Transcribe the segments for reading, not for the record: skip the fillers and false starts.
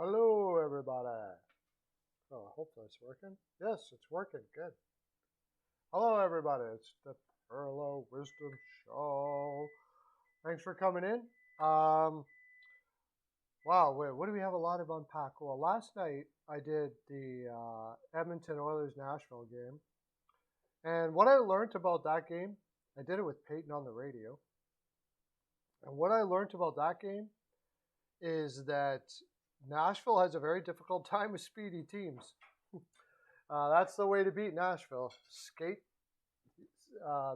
Hello, everybody. Oh, hopefully it's working. Yes, it's working. Good. Hello, everybody. It's the Pearlo Wisdom Show. Thanks for coming in. Wow, wait, what do we have a lot of unpack? Well, last night I did the Edmonton Oilers Nashville game. And what I learned about that game, I did it with Peyton on the radio. And what I learned about that game is that Nashville has a very difficult time with speedy teams. That's the way to beat Nashville. Skate.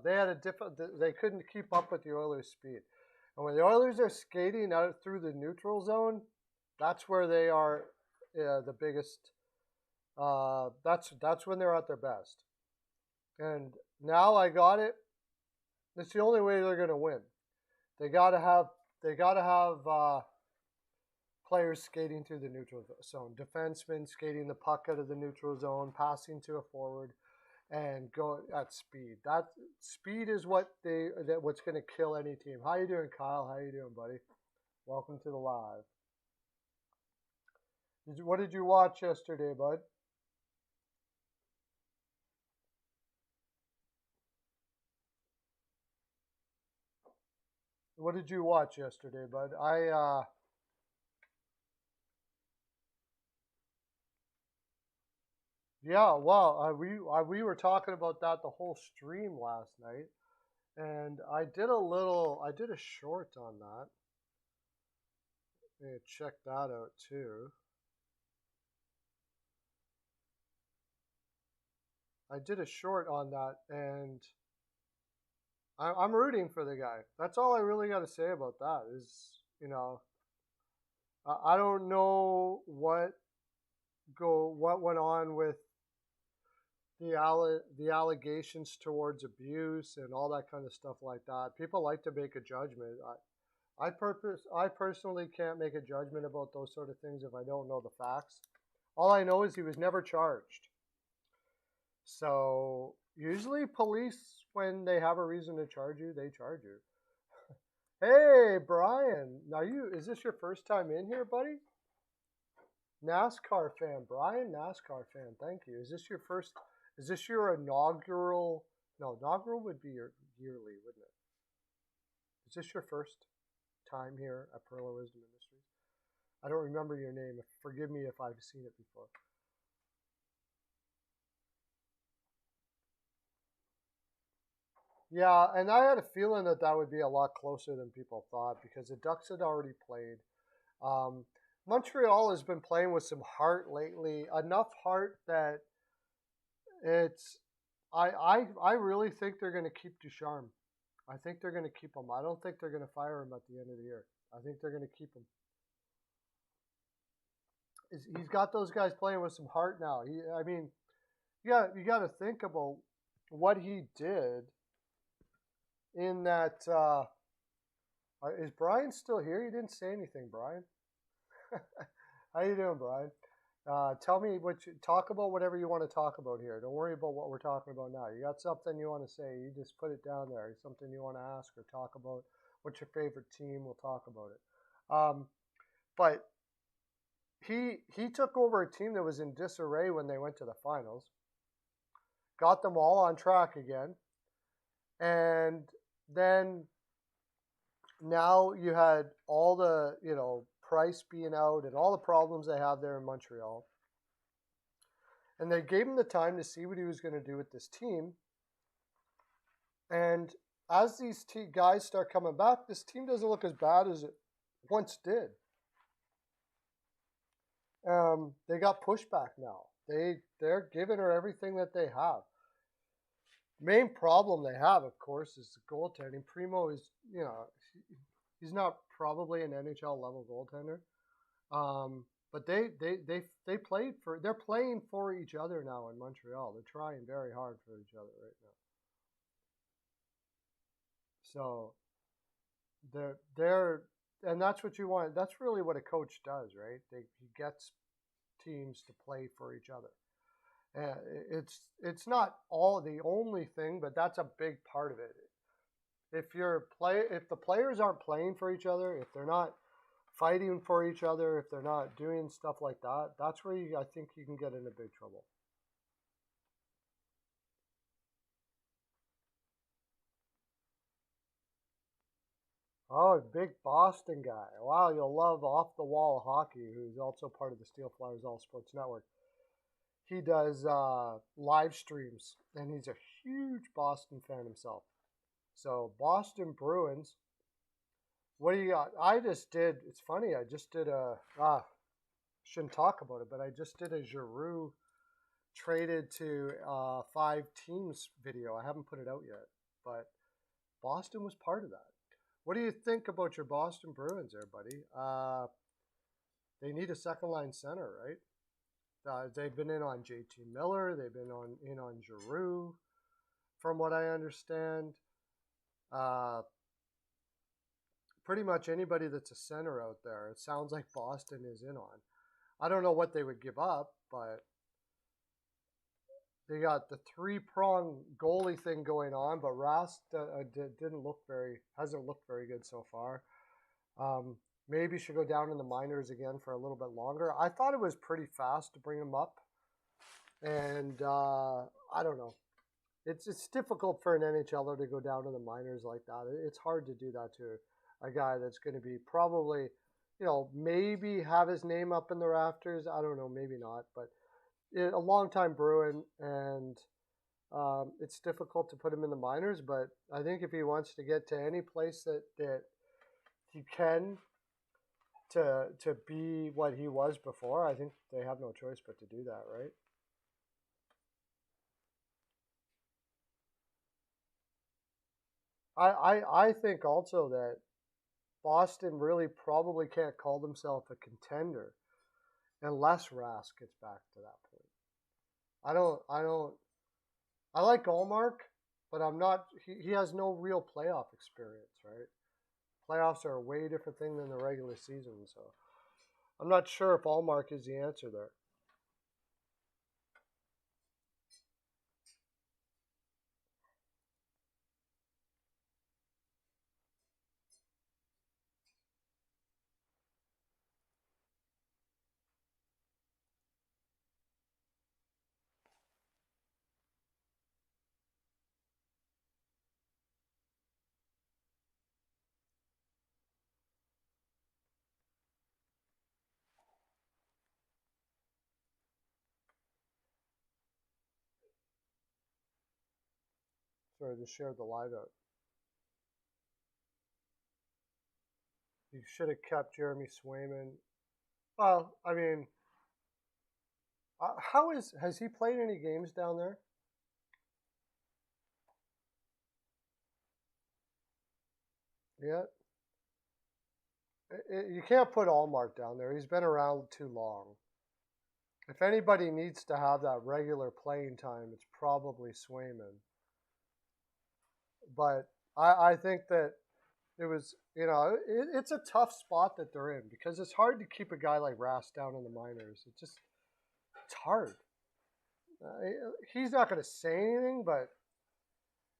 They had a They couldn't keep up with the Oilers' speed, and when the Oilers are skating out through the neutral zone, that's where they are the biggest. That's when they're at their best. And now I got it. It's the only way they're going to win. They gotta have players skating through the neutral zone, defensemen skating the puck out of the neutral zone, passing to a forward, and go at speed. That speed is what's going to kill any team. How you doing, Kyle? How you doing, buddy? Welcome to the live. What did you watch yesterday, bud? What did you watch yesterday, bud? Yeah, well, we were talking about that the whole stream last night, and I did a short on that. Check that out too. I did a short on that, and I'm rooting for the guy. That's all I really got to say about that. Is I don't know what went on with the allegations towards abuse and all that kind of stuff like that. People like to make a judgment. I personally can't make a judgment about those sort of things if I don't know the facts. All I know is he was never charged. So usually police, when they have a reason to charge you, they charge you. Hey, Brian, is this your first time in here, buddy? NASCAR fan, Brian, NASCAR fan, thank you. Is this your inaugural? No, inaugural would be your yearly, wouldn't it? Is this your first time here at Pearlo Wisdom Industries? I don't remember your name. Forgive me if I've seen it before. Yeah, and I had a feeling that would be a lot closer than people thought because the Ducks had already played. Montreal has been playing with some heart lately, enough heart that it's. I really think they're going to keep Ducharme. I think they're going to keep him. I don't think they're going to fire him at the end of the year. I think they're going to keep him. He's got those guys playing with some heart now. You got to think about what he did. In that, is Brian still here? You didn't say anything, Brian. How you doing, Brian? Tell me talk about whatever you want to talk about here. Don't worry about what we're talking about now. You got something you want to say, you just put it down there. Something you want to ask or talk about. What's your favorite team? We'll talk about it. But he took over a team that was in disarray when they went to the finals. Got them all on track again. And then now you had all the, Price being out and all the problems they have there in Montreal. And they gave him the time to see what he was going to do with this team. And as these guys start coming back, this team doesn't look as bad as it once did. They got pushback now. They're giving her everything that they have. Main problem they have, of course, is the goaltending. Primo is, he's not probably an NHL level goaltender, but they're playing for each other now in Montreal. They're trying very hard for each other right now. So and that's what you want. That's really what a coach does, right? He gets teams to play for each other. It's not the only thing, but that's a big part of it. If the players aren't playing for each other, if they're not fighting for each other, if they're not doing stuff like that, that's where I think you can get into big trouble. Oh, big Boston guy. Wow, you'll love Off the Wall Hockey, who's also part of the Steel Flyers All Sports Network. He does live streams, and he's a huge Boston fan himself. So, Boston Bruins. What do you got? I just did, it's funny, I just did shouldn't talk about it, but I just did a Giroux traded to 5 teams video. I haven't put it out yet, but Boston was part of that. What do you think about your Boston Bruins there, buddy? They need a second line center, right? They've been in on JT Miller. They've been in on Giroux, from what I understand. Pretty much anybody that's a center out there, it sounds like Boston is in on. I don't know what they would give up, but they got the 3-prong goalie thing going on, but Rast hasn't looked very good so far. Maybe should go down in the minors again for a little bit longer. I thought it was pretty fast to bring him up, and I don't know. It's difficult for an NHLer to go down to the minors like that. It's hard to do that to a guy that's going to be probably, maybe have his name up in the rafters. I don't know, maybe not, but a long-time Bruin, and it's difficult to put him in the minors. But I think if he wants to get to any place that he can to be what he was before, I think they have no choice but to do that, right? I think also that Boston really probably can't call themselves a contender unless Rask gets back to that point. I like Allmark, but I'm not, he has no real playoff experience, right? Playoffs are a way different thing than the regular season, so I'm not sure if Allmark is the answer there. Sorry, just shared the live out. You should have kept Jeremy Swayman. Well, I mean, has he played any games down there? Yet? You can't put Allmark down there. He's been around too long. If anybody needs to have that regular playing time, it's probably Swayman. But I think that it was, it's a tough spot that they're in because it's hard to keep a guy like Rask down in the minors. It's hard. He's not going to say anything, but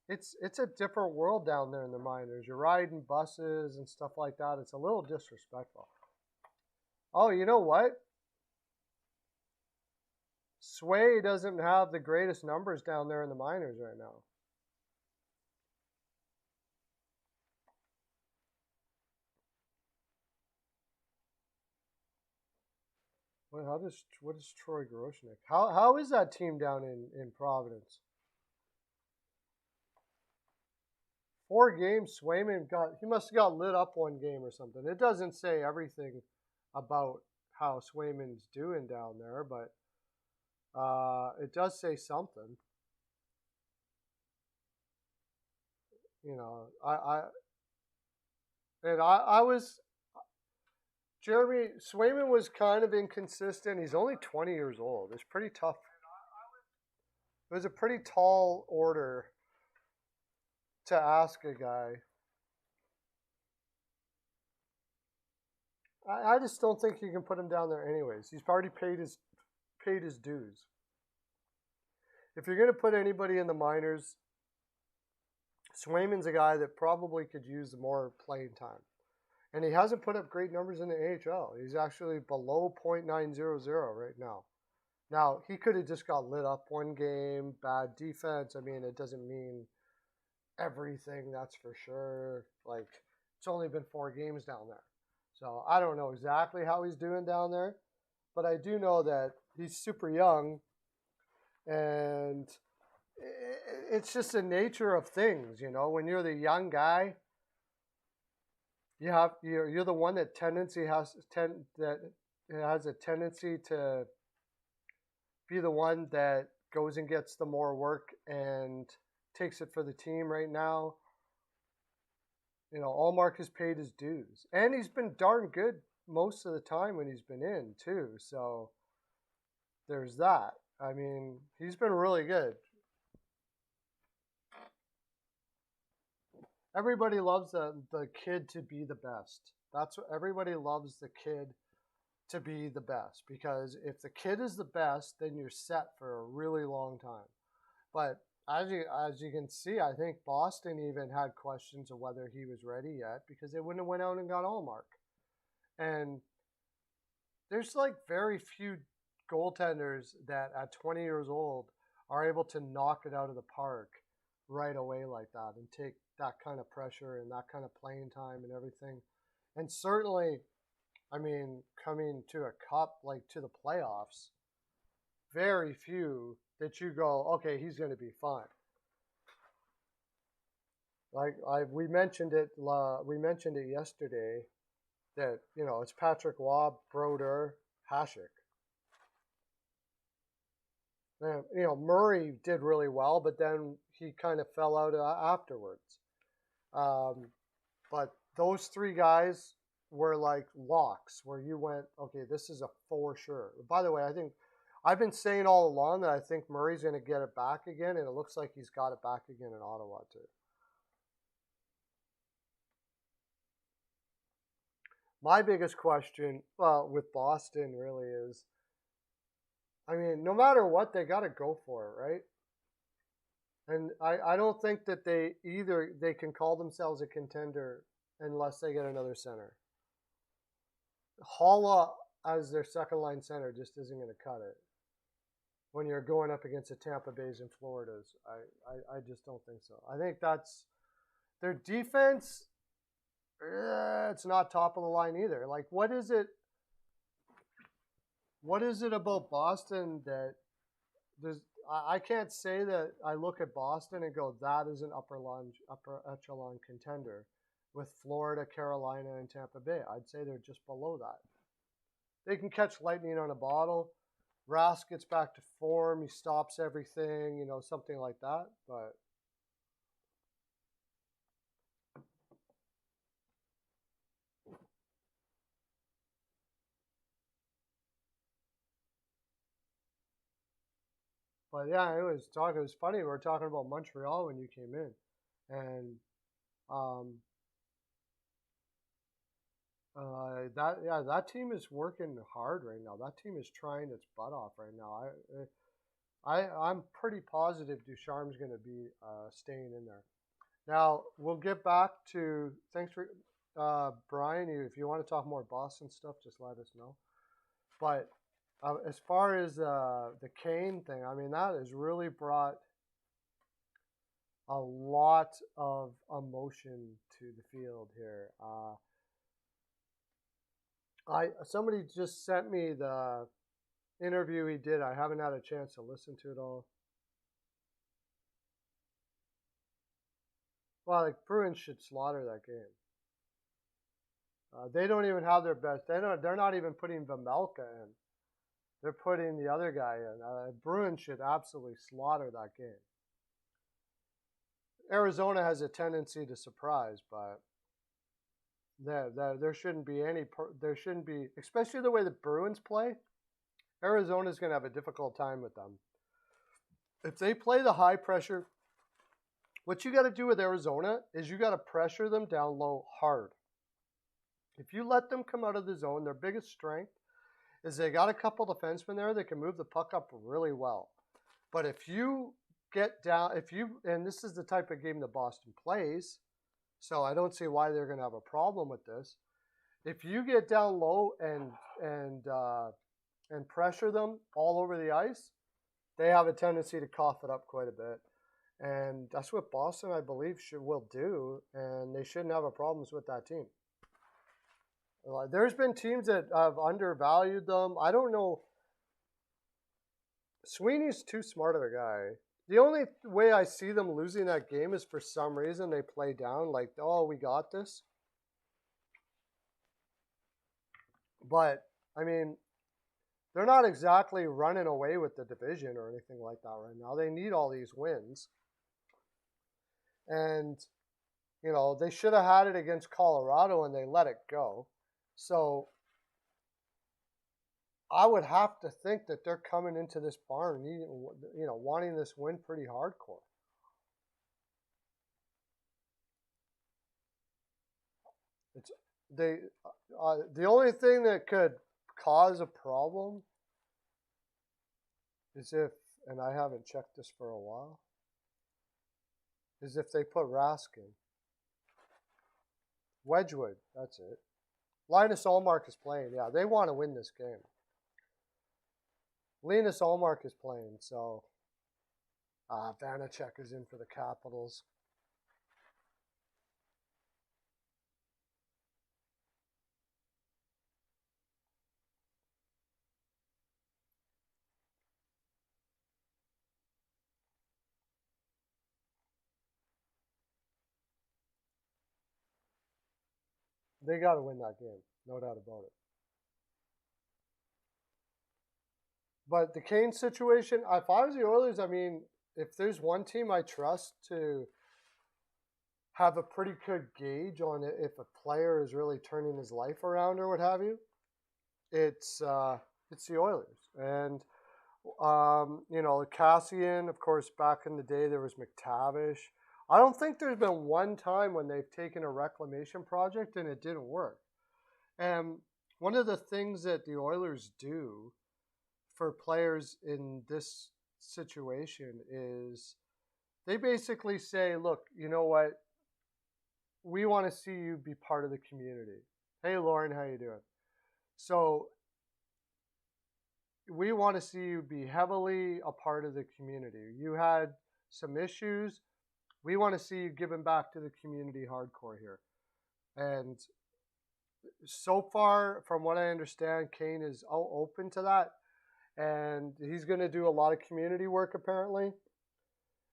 it's a different world down there in the minors. You're riding buses and stuff like that. It's a little disrespectful. Oh, you know what? Sway doesn't have the greatest numbers down there in the minors right now. What is Troy Groshnik? How is that team down in Providence? 4 games, Swayman he must have got lit up one game or something. It doesn't say everything about how Swayman's doing down there, but it does say something. I was Jeremy Swayman was kind of inconsistent. He's only 20 years old. It's pretty tough. It was a pretty tall order to ask a guy. I just don't think you can put him down there anyways. He's already paid his dues. If you're going to put anybody in the minors, Swayman's a guy that probably could use more playing time. And he hasn't put up great numbers in the AHL. He's actually below .900 right now. Now, he could have just got lit up one game, bad defense. I mean, it doesn't mean everything, that's for sure. Like, it's only been 4 games down there. So I don't know exactly how he's doing down there. But I do know that he's super young. And it's just the nature of things, you know. When you're the young guy, you're the one that has a tendency to be the one that goes and gets the more work and takes it for the team right now. You know, Allmark has paid his dues. And he's been darn good most of the time when he's been in, too. So there's that. I mean, he's been really good. Everybody loves the kid to be the best. That's what everybody loves, the kid to be the best. Because if the kid is the best, then you're set for a really long time. But as you can see, I think Boston even had questions of whether he was ready yet because they wouldn't have went out and got Allmark. And there's like very few goaltenders that at 20 years old are able to knock it out of the park right away like that and take that kind of pressure and that kind of playing time and everything. And certainly, I mean, coming to a cup, like to the playoffs, very few that you go, okay, he's going to be fine. Like we mentioned it yesterday that, you know, it's Patrick Waugh, Brodeur, Hasek. And, you know, Murray did really well, but then he kind of fell out afterwards. But those 3 guys were like locks where you went, okay, this is a for sure. By the way, I think I've been saying all along that I think Murray's going to get it back again, and it looks like he's got it back again in Ottawa too. My biggest question with Boston really is, I mean, no matter what, they got to go for it, right? And I don't think that they can call themselves a contender unless they get another center. Holla as their second line center just isn't going to cut it when you're going up against the Tampa Bays and Floridas. I just don't think so. I think that's their defense. It's not top of the line either. Like, what is it about Boston that there's? I can't say that I look at Boston and go, that is an upper echelon contender with Florida, Carolina, and Tampa Bay. I'd say they're just below that. They can catch lightning on a bottle. Rask gets back to form. He stops everything, you know, something like that. But yeah, it was funny. We were talking about Montreal when you came in, and that team is working hard right now. That team is trying its butt off right now. I'm pretty positive Ducharme's going to be staying in there. Now we'll get back to thanks for Brian. If you want to talk more Boston stuff, just let us know. But as far as the Kane thing, I mean, that has really brought a lot of emotion to the field here. Somebody just sent me the interview he did. I haven't had a chance to listen to it all. Well, like Bruins should slaughter that game. They don't even have their best. They're not even putting Vejmelka in. They're putting the other guy in. Bruins should absolutely slaughter that game. Arizona has a tendency to surprise, but there shouldn't be especially the way the Bruins play. Arizona's going to have a difficult time with them. If they play the high pressure, what you got to do with Arizona is you got to pressure them down low hard. If you let them come out of the zone, their biggest strength is they got a couple defensemen there that can move the puck up really well. But if you get down, and this is the type of game that Boston plays, so I don't see why they're going to have a problem with this. if you get down low and pressure them all over the ice, they have a tendency to cough it up quite a bit. And that's what Boston, I believe, will do, and they shouldn't have a problems with that team. There's been teams that have undervalued them. I don't know. Sweeney's too smart of a guy. The only way I see them losing that game is for some reason they play down, like, oh, we got this. But, I mean, they're not exactly running away with the division or anything like that right now. They need all these wins. And, you know, they should have had it against Colorado and they let it go. So I would have to think that they're coming into this barn, wanting this win pretty hardcore. The only thing that could cause a problem is if, and I haven't checked this for a while, is if they put Raskin. Wedgwood, that's it. Linus Ullmark is playing. Yeah, they want to win this game. Linus Ullmark is playing, so Vanacek is in for the Capitals. They got to win that game, no doubt about it. But the Kane situation, if I was the Oilers, I mean, if there's one team I trust to have a pretty good gauge on it, if a player is really turning his life around or what have you, it's the Oilers. And Cassian, of course, back in the day there was McTavish. I don't think there's been one time when they've taken a reclamation project and it didn't work. And one of the things that the Oilers do for players in this situation is they basically say, look, you know what? We want to see you be part of the community. Hey, Lauren, how you doing? So we want to see you be heavily a part of the community. You had some issues. We want to see you giving back to the community hardcore here. And so far, from what I understand, Kane is open to that. And he's going to do a lot of community work, apparently.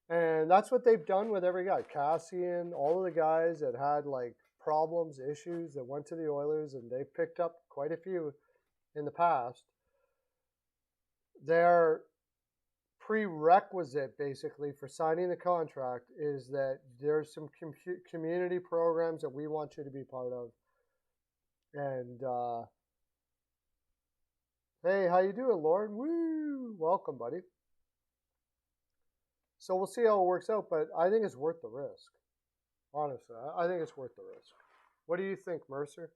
And that's what they've done with every guy. Cassian, all of the guys that had, like, problems, issues, that went to the Oilers, and they've picked up quite a few in the past. Their prerequisite, basically, for signing the contract is that there's some community programs that we want you to be part of. And, hey, how you doing, Lauren? Woo! Welcome, buddy. So we'll see how it works out, but I think it's worth the risk. Honestly, I think it's worth the risk. What do you think, Mercer?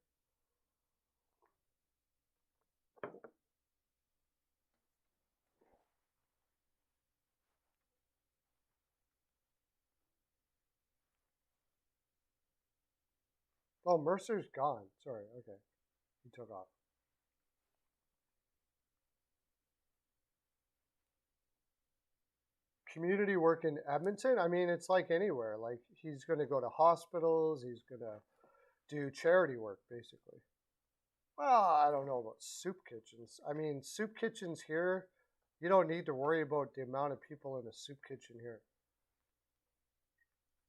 Oh, Mercer's gone. Sorry, okay. He took off. Community work in Edmonton? I mean, it's like anywhere. Like, he's going to go to hospitals. He's going to do charity work, basically. Well, I don't know about soup kitchens. I mean, soup kitchens here, you don't need to worry about the amount of people in a soup kitchen here.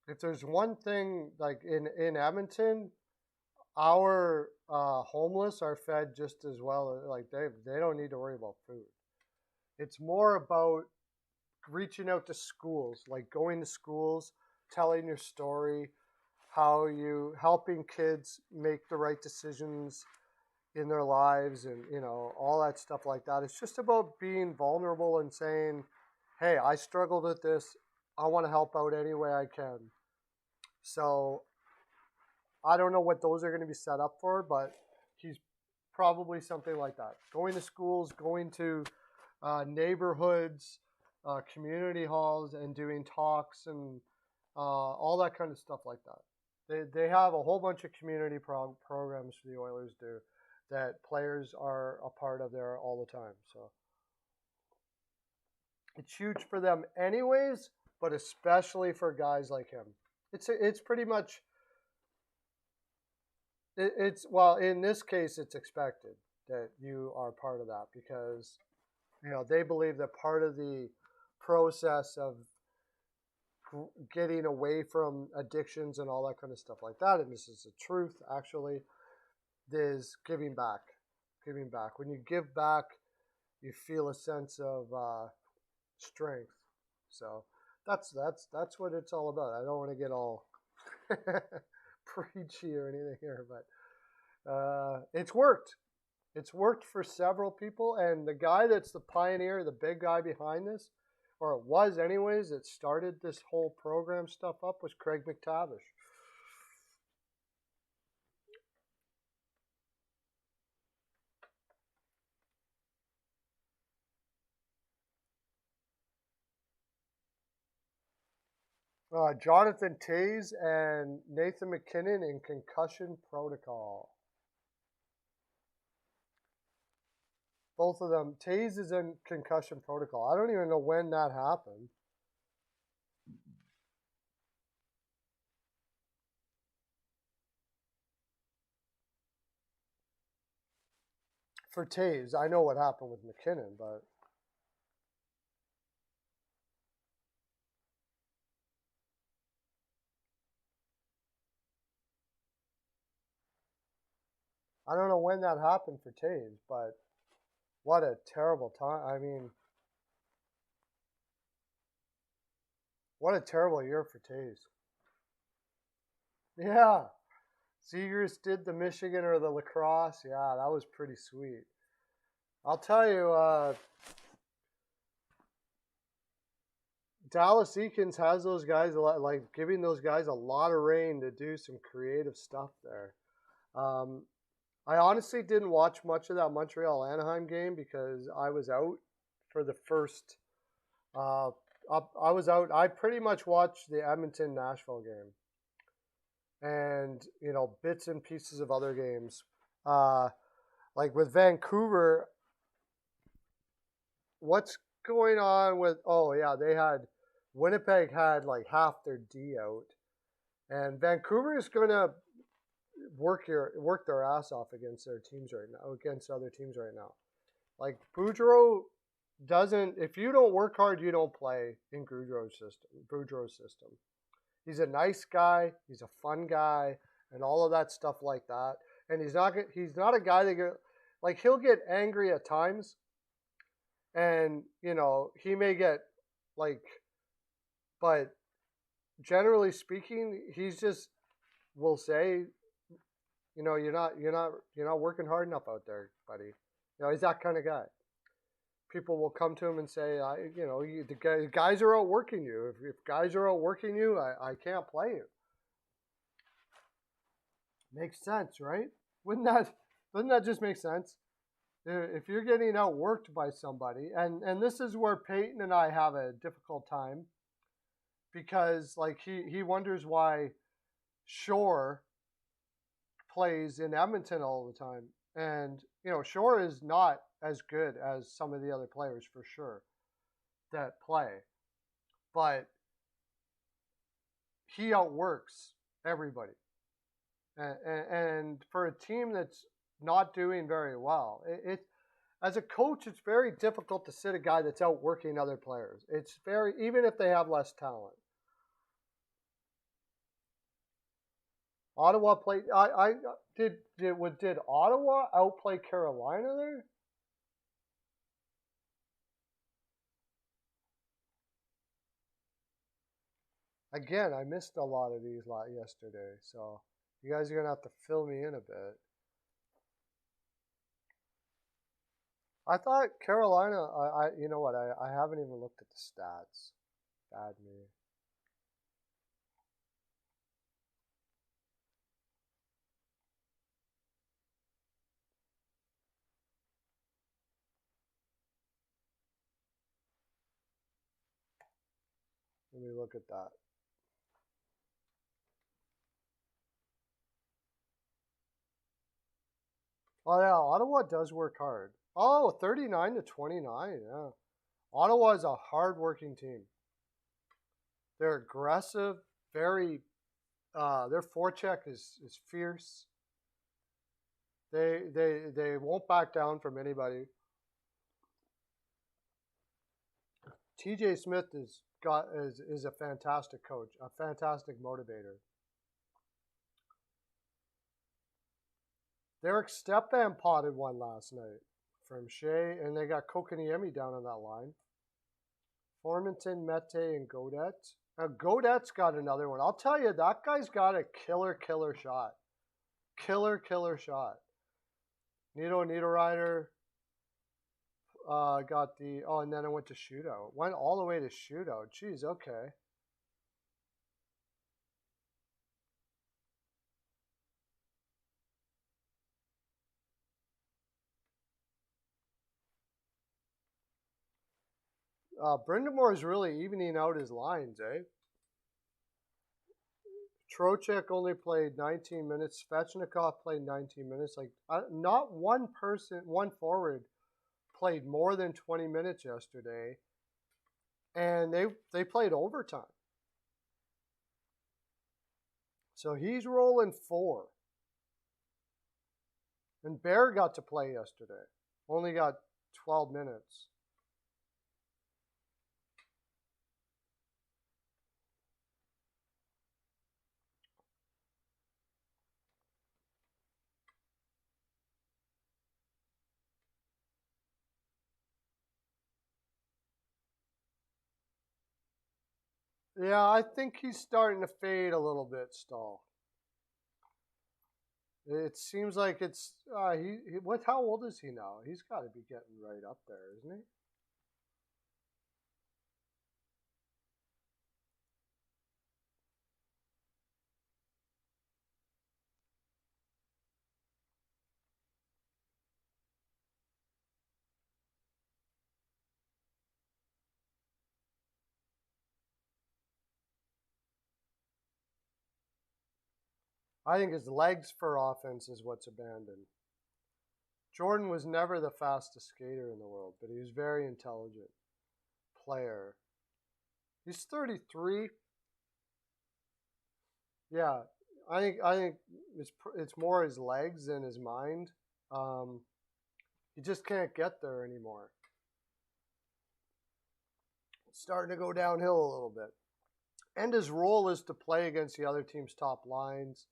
If there's one thing, like in Edmonton, our homeless are fed just as well. Like, they don't need to worry about food. It's more about reaching out to schools, like going to schools, telling your story, how you helping kids make the right decisions in their lives, and all that stuff like that. It's just about being vulnerable and saying, hey, I struggled with this. I want to help out any way I can. So I don't know what those are going to be set up for, but he's probably something like that. Going to schools, going to neighborhoods, community halls, and doing talks and all that kind of stuff like that. They have a whole bunch of community programs the Oilers do that players are a part of there all the time. So it's huge for them anyways, but especially for guys like him. It's pretty much it's well, in this case it's expected that you are part of that because they believe that part of the process of getting away from addictions and all that kind of stuff like that, and this is the truth actually, is giving back. Giving back. When you give back, you feel a sense of strength. So that's what it's all about. I don't want to get all preachy or anything here, but it's worked. It's worked for several people, and the guy that's the pioneer, the big guy behind this, or it was anyways, that started this whole program stuff up was Craig McTavish. Jonathan Toews and Nathan MacKinnon in concussion protocol. Both of them. Toews is in concussion protocol. I don't even know when that happened. For Toews, I know what happened with MacKinnon, but I don't know when that happened for Toews, but what a terrible time. I mean, what a terrible year for Toews. Yeah. Zegers did the Michigan or the lacrosse. Yeah, that was pretty sweet. I'll tell you, Dallas Eakins has those guys like giving those guys a lot of reign to do some creative stuff there. I honestly didn't watch much of that Montreal Anaheim game because I was out for the first. I was out. I pretty much watched the Edmonton Nashville game, and bits and pieces of other games. Like with Vancouver, what's going on with? Oh yeah, Winnipeg had like half their D out, and Vancouver is going to work their ass off against their teams right now, against other teams right now. Like Boudreau doesn't. If you don't work hard, you don't play in Boudreau's system. He's a nice guy. He's a fun guy, and all of that stuff like that. And he's not a guy that he'll get angry at times, and he may get but generally speaking, he's just will say, you're not working hard enough out there, buddy. He's that kind of guy. People will come to him and say, the guys are outworking you. If guys are outworking you, I can't play you. Makes sense, right? Doesn't that just make sense? If you're getting outworked by somebody, and this is where Peyton and I have a difficult time, because he wonders why Shore plays in Edmonton all the time. And, Shore is not as good as some of the other players for sure that play. But he outworks everybody. And for a team that's not doing very well, as a coach, it's very difficult to sit a guy that's outworking other players. It's even if they have less talent. Ottawa played. Did Ottawa outplay Carolina there? Again, I missed a lot of these yesterday, so you guys are gonna have to fill me in a bit. I thought Carolina. You know what? I haven't even looked at the stats. Bad me. Let me look at that. Oh yeah, Ottawa does work hard. Oh, 39-29. Yeah, Ottawa is a hard-working team. They're aggressive, very. Their forecheck is fierce. They won't back down from anybody. TJ Smith is a fantastic coach, a fantastic motivator. Derek Stepan potted one last night from Shea, and they got Kokaniemi down on that line. Formanton, Mete, and Godet. Now Godet's got another one. I'll tell you, that guy's got a killer shot. Killer shot. Nito Niederreiter got the... Oh, and then it went to shootout. Went all the way to shootout. Jeez, okay. Brindamore is really evening out his lines, eh? Trocheck only played 19 minutes. Svechnikov played 19 minutes. Like, not one forward played more than 20 minutes yesterday, and they played overtime. So he's rolling 4. And Bear got to play yesterday. Only got 12 minutes. Yeah, I think he's starting to fade a little bit, Stahl. It seems like it's how old is he now? He's got to be getting right up there, isn't he? I think his legs for offense is what's abandoned. Jordan was never the fastest skater in the world, but he was very intelligent player. He's 33. Yeah, I think it's more his legs than his mind. He just can't get there anymore. It's starting to go downhill a little bit. And his role is to play against the other team's top lines.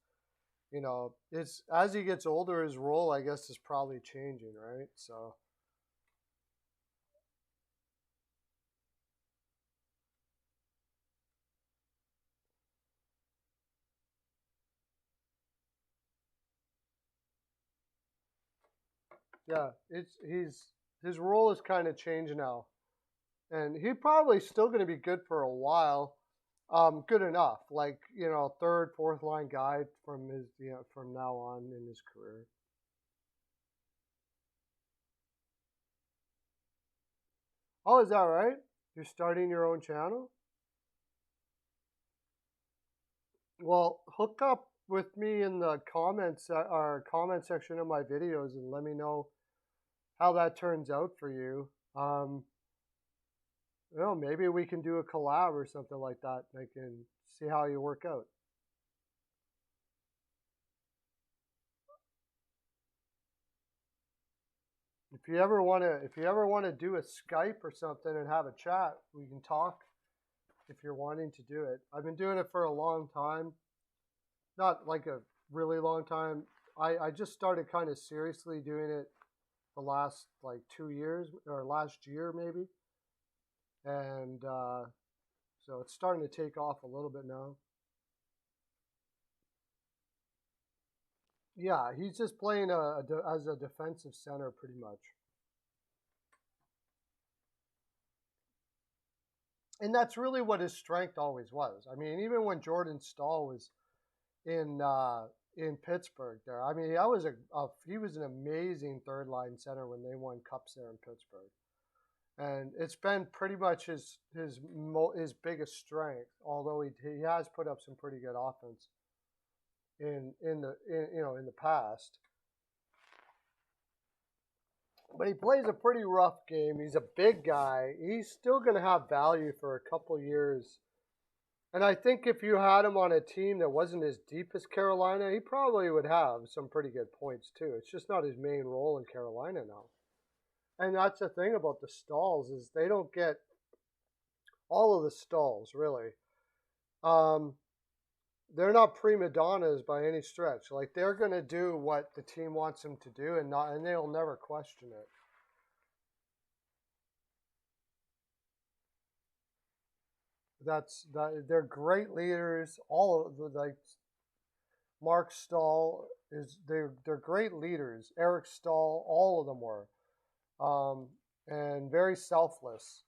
You know, it's as he gets older, his role, I guess, is probably changing, right? So. Yeah, his role is kind of changed now, and he's probably still going to be good for a while. Good enough, like third, fourth line guy from from now on in his career. Oh, is that right? You're starting your own channel? Well, hook up with me in the comments or comment section of my videos and let me know how that turns out for you. Maybe we can do a collab or something like that. I can see how you work out. If you ever want to do a Skype or something and have a chat, we can talk. If you're wanting to do it, I've been doing it for a long time. Not like a really long time. I just started kind of seriously doing it the last like 2 years or last year maybe, and so it's starting to take off a little bit now. Yeah, he's just playing as a defensive center pretty much. And that's really what his strength always was. I mean, even when Jordan Stahl was in Pittsburgh there, I mean, he was an amazing third line center when they won cups there in Pittsburgh. And it's been pretty much his biggest strength, although he has put up some pretty good offense in the past. But he plays a pretty rough game. He's a big guy. He's still going to have value for a couple years. And I think if you had him on a team that wasn't as deep as Carolina, he probably would have some pretty good points too. It's just not his main role in Carolina now. And that's the thing about the stalls is they don't get all of the stalls really. They're not prima donnas by any stretch. Like they're going to do what the team wants them to do, and they'll never question it. They're great leaders. All of the like Mark Stahl they're great leaders. Eric Stahl, all of them were, and very selfless.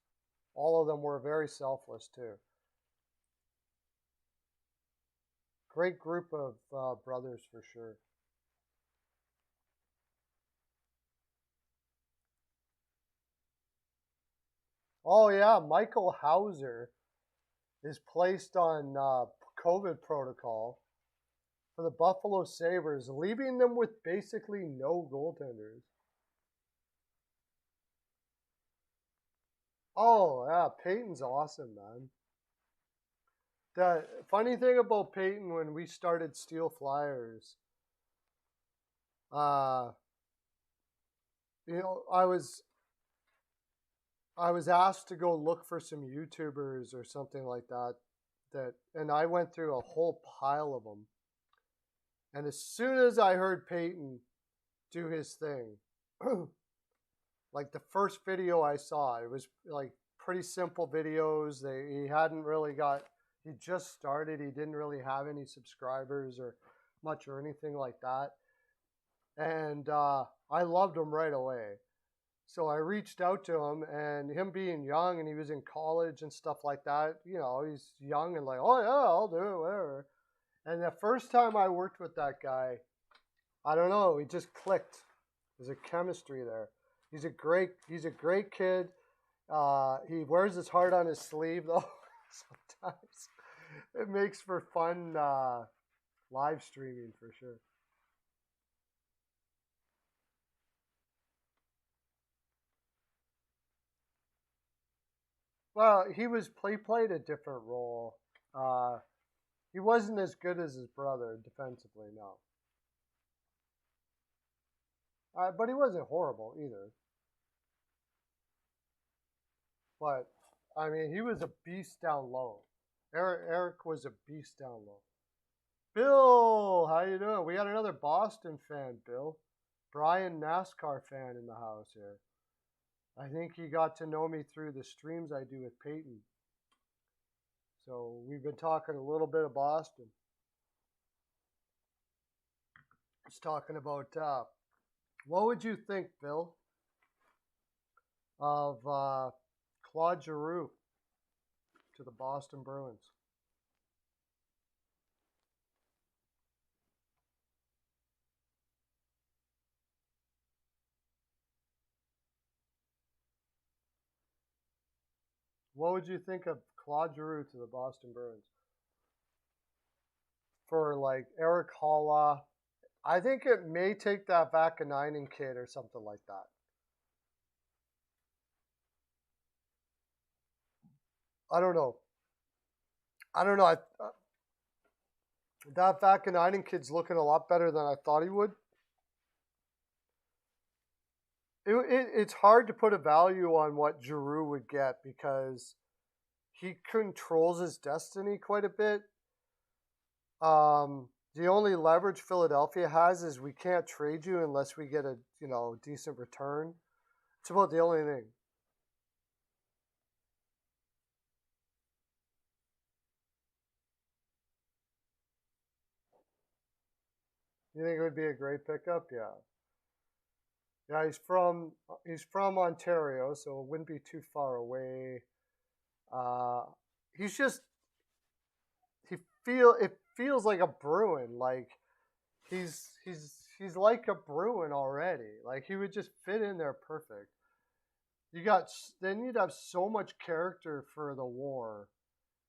All of them were very selfless too. Great group of brothers for sure. Oh yeah, Michael Hauser is placed on COVID protocol for the Buffalo Sabres, leaving them with basically no goaltenders. Oh yeah, Peyton's awesome, man. The funny thing about Peyton when we started Steel Flyers, uh, you know, I was asked to go look for some YouTubers or something like that. And I went through a whole pile of them. And as soon as I heard Peyton do his thing, like the first video I saw, it was like pretty simple videos. He hadn't really got, he just started. He didn't really have any subscribers or much or anything like that. And I loved him right away. So I reached out to him, and him being young and he was in college and stuff like that, you know, he's young and like, oh yeah, I'll do it, whatever. And the first time I worked with that guy, I don't know, we just clicked. There's a chemistry there. He's a great kid. He wears his heart on his sleeve though. Sometimes it makes for fun live streaming for sure. Well, he played a different role. Uh, he wasn't as good as his brother defensively, no. But he wasn't horrible either. But I mean, he was a beast down low. Eric was a beast down low. Bill, how you doing? We got another Boston fan, Bill. Brian, NASCAR fan in the house here. I think he got to know me through the streams I do with Peyton. So we've been talking a little bit of Boston. Just talking about what would you think, Bill, of Claude Giroux to the Boston Bruins? What would you think of Claude Giroux to the Boston Bruins? For like Eric Holla, I think it may take that Vakanainen kid or something like that. I don't know. I don't know. That Vakanainen kid's looking a lot better than I thought he would. It's hard to put a value on what Giroux would get because he controls his destiny quite a bit. The only leverage Philadelphia has is we can't trade you unless we get a decent return. It's about the only thing. You think it would be a great pickup? Yeah. Yeah, he's from Ontario, so it wouldn't be too far away. Uh, he's just it feels like a Bruin. Like he's like a Bruin already. Like he would just fit in there perfect. You'd have so much character for the war.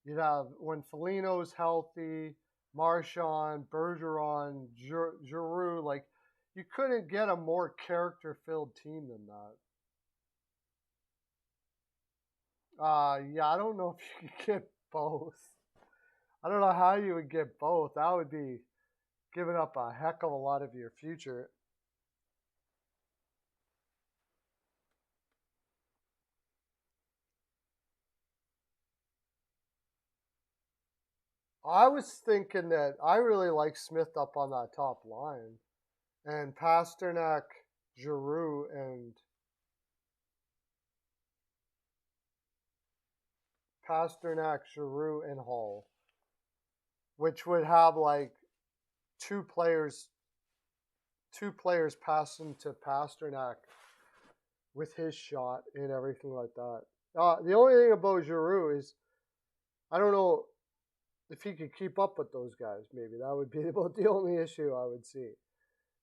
You'd have when Foligno's healthy, Marchand, Bergeron, Giroux. Like You couldn't get a more character-filled team than that. Yeah, I don't know if you could get both. I don't know how you would get both. That would be giving up a heck of a lot of your future. I was thinking that I really like Smith up on that top line. And Pasternak, Giroux, and Hall, which would have like two players passing to Pasternak with his shot and everything like that. The only thing about Giroux is I don't know if he could keep up with those guys. Maybe that would be about the only issue I would see.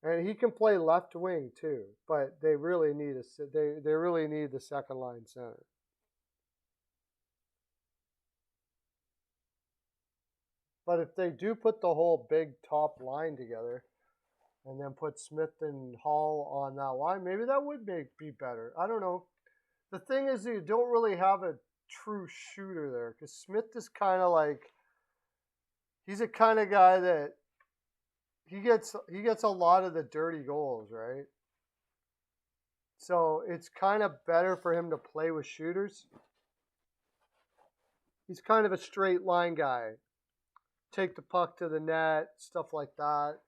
And he can play left wing too, but they really need they really need the second line center. But if they do put the whole big top line together, and then put Smith and Hall on that line, maybe that would be better. I don't know. The thing is, you don't really have a true shooter there because Smith is kind of like he's a kind of guy that he gets a lot of the dirty goals, right? So it's kind of better for him to play with shooters. He's kind of a straight line guy. Take the puck to the net, stuff like that.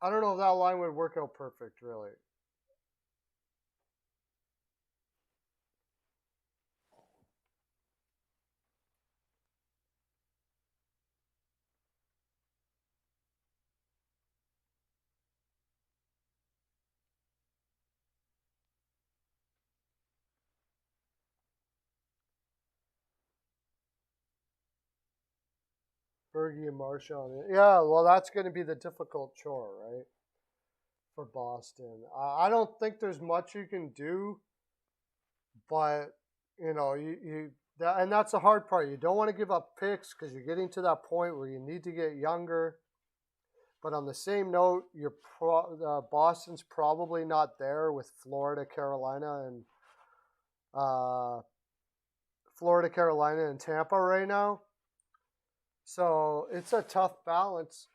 I don't know if that line would work out perfect, really. Bergie and Marchand. Yeah, well, that's going to be the difficult chore, right? For Boston. I don't think there's much you can do, but, you know, and that's the hard part. You don't want to give up picks because you're getting to that point where you need to get younger. But on the same note, Boston's probably not there with Florida, Carolina, and Tampa right now. So it's a tough balance.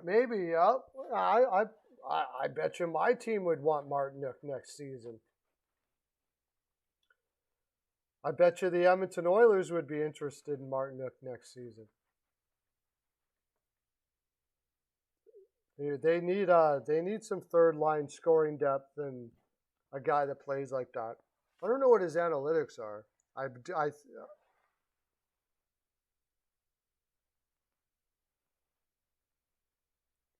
Maybe. I bet you my team would want Martinook next season. I bet you the Edmonton Oilers would be interested in Martinook next season. They need some third line scoring depth and a guy that plays like that. I don't know what his analytics are.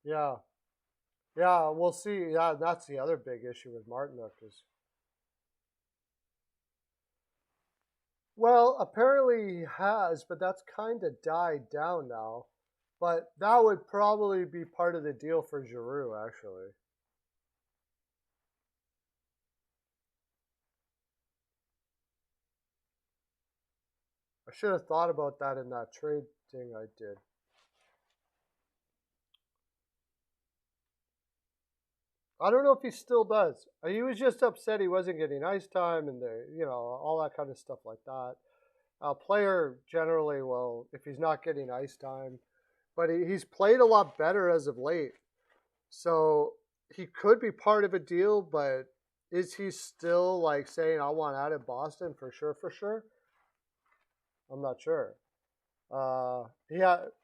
Yeah, we'll see. Yeah, that's the other big issue with Martinook is. Well, apparently he has, but that's kind of died down now. But that would probably be part of the deal for Giroux, actually. I should have thought about that in that trade thing I did. I don't know if he still does. He was just upset he wasn't getting ice time and all that kind of stuff like that. A player generally will, if he's not getting ice time, but he's played a lot better as of late. So he could be part of a deal, but is he still like saying, I want out of Boston for sure? I'm not sure.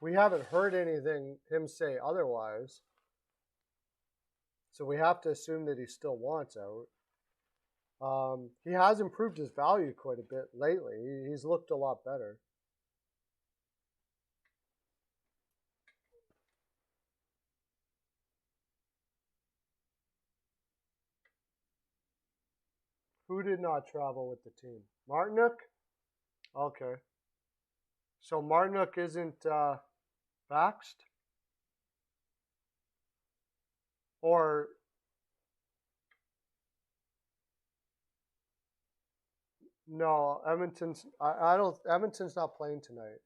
We haven't heard anything him say otherwise. So we have to assume that he still wants out. He has improved his value quite a bit lately. He's looked a lot better. Who did not travel with the team? Martinook? Okay. So Martinook isn't vaxxed? No, Edmonton's. I don't. Edmonton's not playing tonight.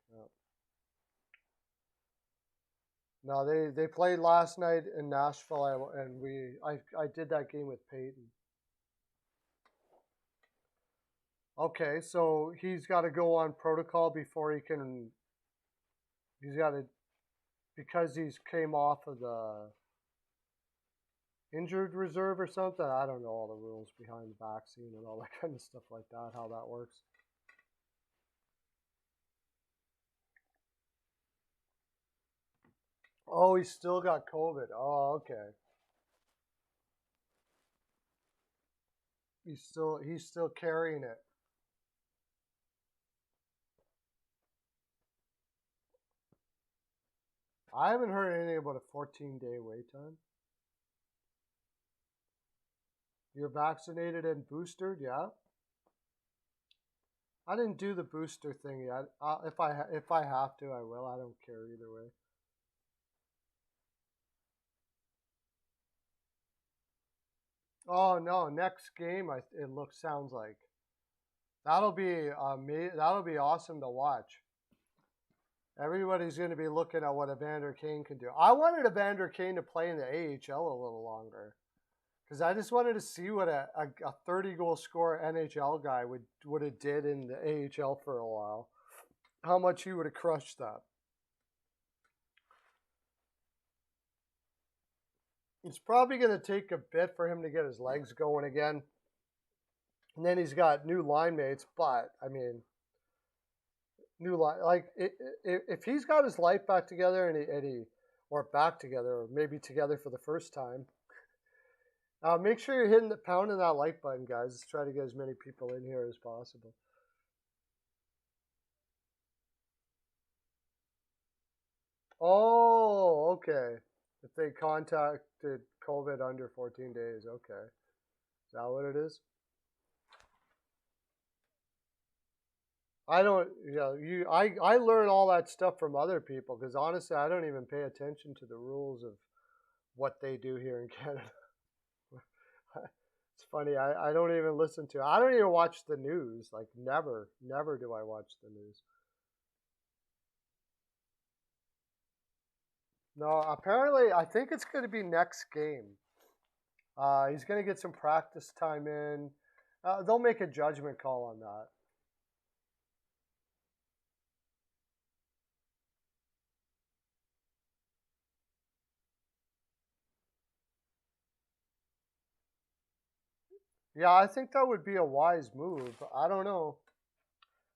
No, no, they played last night in Nashville, and I did that game with Peyton. Okay, so he's got to go on protocol before he can. He's got to because he's came off of the injured reserve or something. I don't know all the rules behind the vaccine and all that kind of stuff like that. How that works. Oh, he's still got COVID. Oh, okay. He's still carrying it. I haven't heard anything about a 14-day wait time. You're vaccinated and boosted, yeah. I didn't do the booster thing yet. If I have to, I will. I don't care either way. Oh no, next game sounds like that'll be awesome to watch. Everybody's going to be looking at what Evander Kane can do. I wanted Evander Kane to play in the AHL a little longer because I just wanted to see what a 30-goal scorer NHL guy would have did in the AHL for a while. How much he would have crushed that. It's probably going to take a bit for him to get his legs going again. And then he's got new line mates, but I mean, if he's got his life back together or back together, or maybe together for the first time, make sure you're hitting pounding that like button, guys. Let's try to get as many people in here as possible. Oh, okay. If they contacted COVID under 14 days, okay. Is that what it is? I don't, I learn all that stuff from other people because honestly, I don't even pay attention to the rules of what they do here in Canada. It's funny. I don't even listen to. I don't even watch the news. Like never do I watch the news. No, apparently I think it's going to be next game. He's going to get some practice time in. They'll make a judgment call on that. Yeah, I think that would be a wise move. I don't know.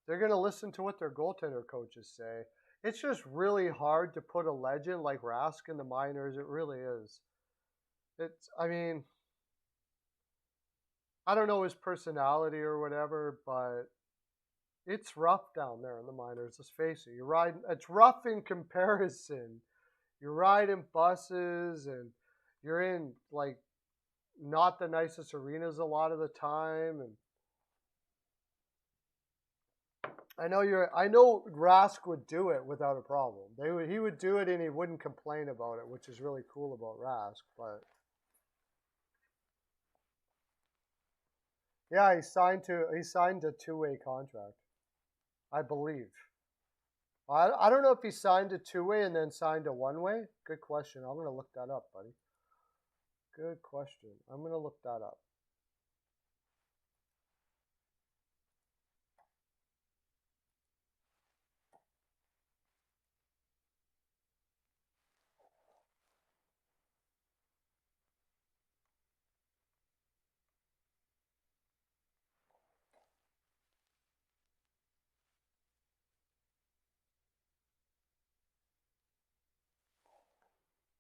They're going to listen to what their goaltender coaches say. It's just really hard to put a legend like Rask in the minors. It really is. I mean, I don't know his personality or whatever, but it's rough down there in the minors. Let's face it. It's rough in comparison. You're riding buses and you're in like not the nicest arenas a lot of the time, and I know Rask would do it without a problem. He would do it and he wouldn't complain about it, which is really cool about Rask. But yeah, he signed a 2-way contract, I believe. I don't know if he signed a 2-way and then signed a 1-way. Good question. I'm gonna look that up, buddy. Good question. I'm gonna look that up.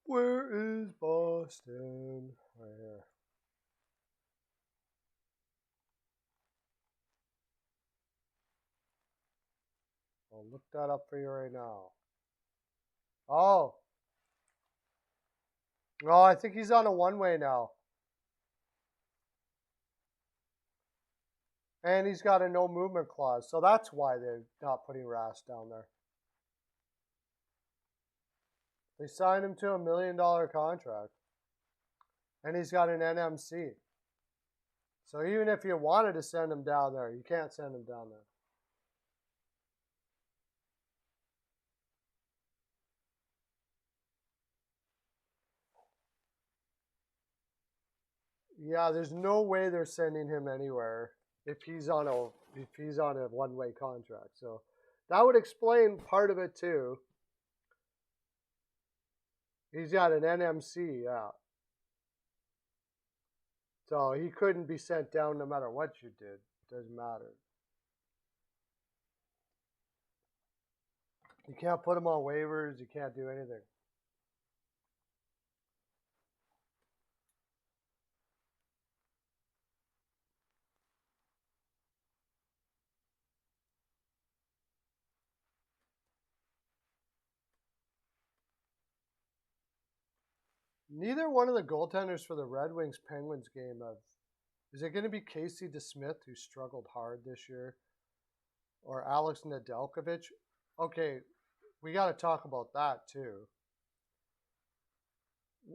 Where is Boston? Right here. I'll look that up for you right now. Oh. Oh, I think he's on a 1-way now. And he's got a no movement clause. So that's why they're not putting Rask down there. They signed him to $1 million contract. And he's got an NMC. So even if you wanted to send him down there, you can't send him down there. Yeah, there's no way they're sending him anywhere if he's on a one-way contract. So that would explain part of it too. He's got an NMC, yeah. So he couldn't be sent down no matter what you did. Doesn't matter. You can't put him on waivers. You can't do anything. Neither one of the goaltenders for the Red Wings Penguins game have. Is it going to be Casey DeSmith, who struggled hard this year, or Alex Nedeljkovic? Okay, we got to talk about that too.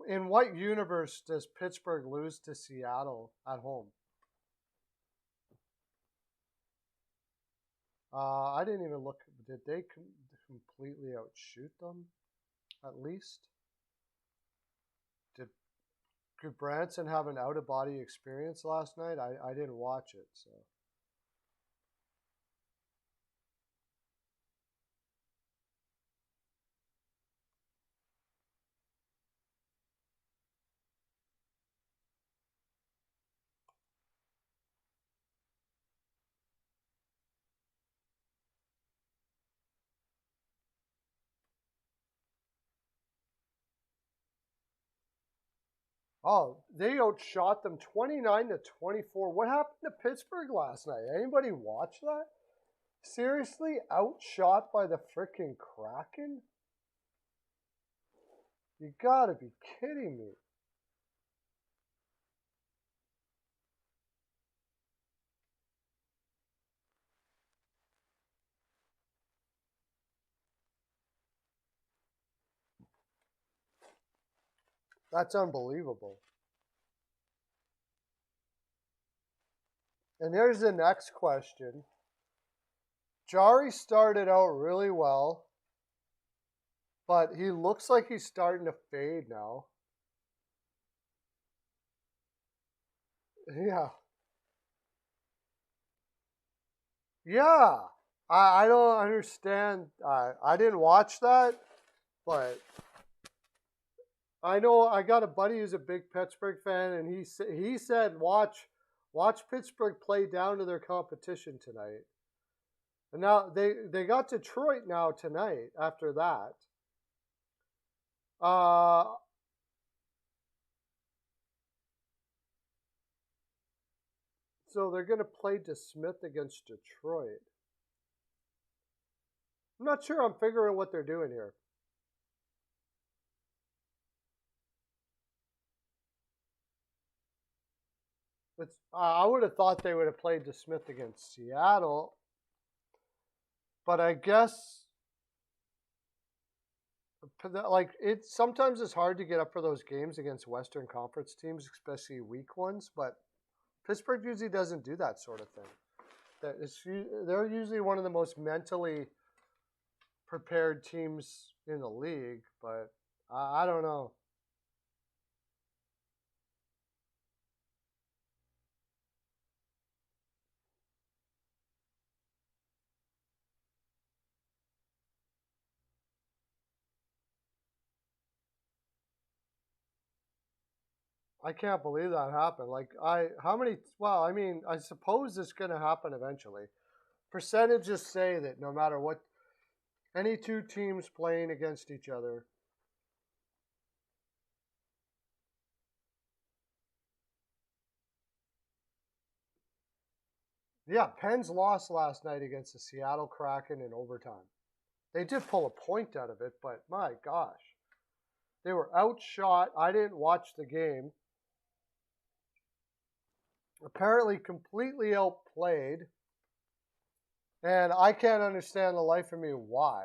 In what universe does Pittsburgh lose to Seattle at home? I didn't even look. Did they completely outshoot them? At least. Did Branson have an out-of-body experience last night? I didn't watch it, so. Oh, they outshot them 29-24. What happened to Pittsburgh last night? Anybody watch that? Seriously? Outshot by the freaking Kraken? You gotta be kidding me. That's unbelievable. And there's the next question. Jari started out really well, but he looks like he's starting to fade now. Yeah. Yeah. I don't understand. I didn't watch that, but I know I got a buddy who's a big Pittsburgh fan, and he said watch Pittsburgh play down to their competition tonight. And now they got Detroit now tonight after that. So they're going to play DeSmith against Detroit. I'm not sure I'm figuring what they're doing here. I would have thought they would have played DeSmith against Seattle. But I guess, like, sometimes it's hard to get up for those games against Western Conference teams, especially weak ones. But Pittsburgh usually doesn't do that sort of thing. They're usually one of the most mentally prepared teams in the league, but I don't know. I can't believe that happened. Well, I mean, I suppose it's going to happen eventually. Percentages say that no matter what, any two teams playing against each other, yeah, Penn's lost last night against the Seattle Kraken in overtime. They did pull a point out of it, but my gosh. They were outshot. I didn't watch the game. Apparently completely outplayed. And I can't understand the life of me why.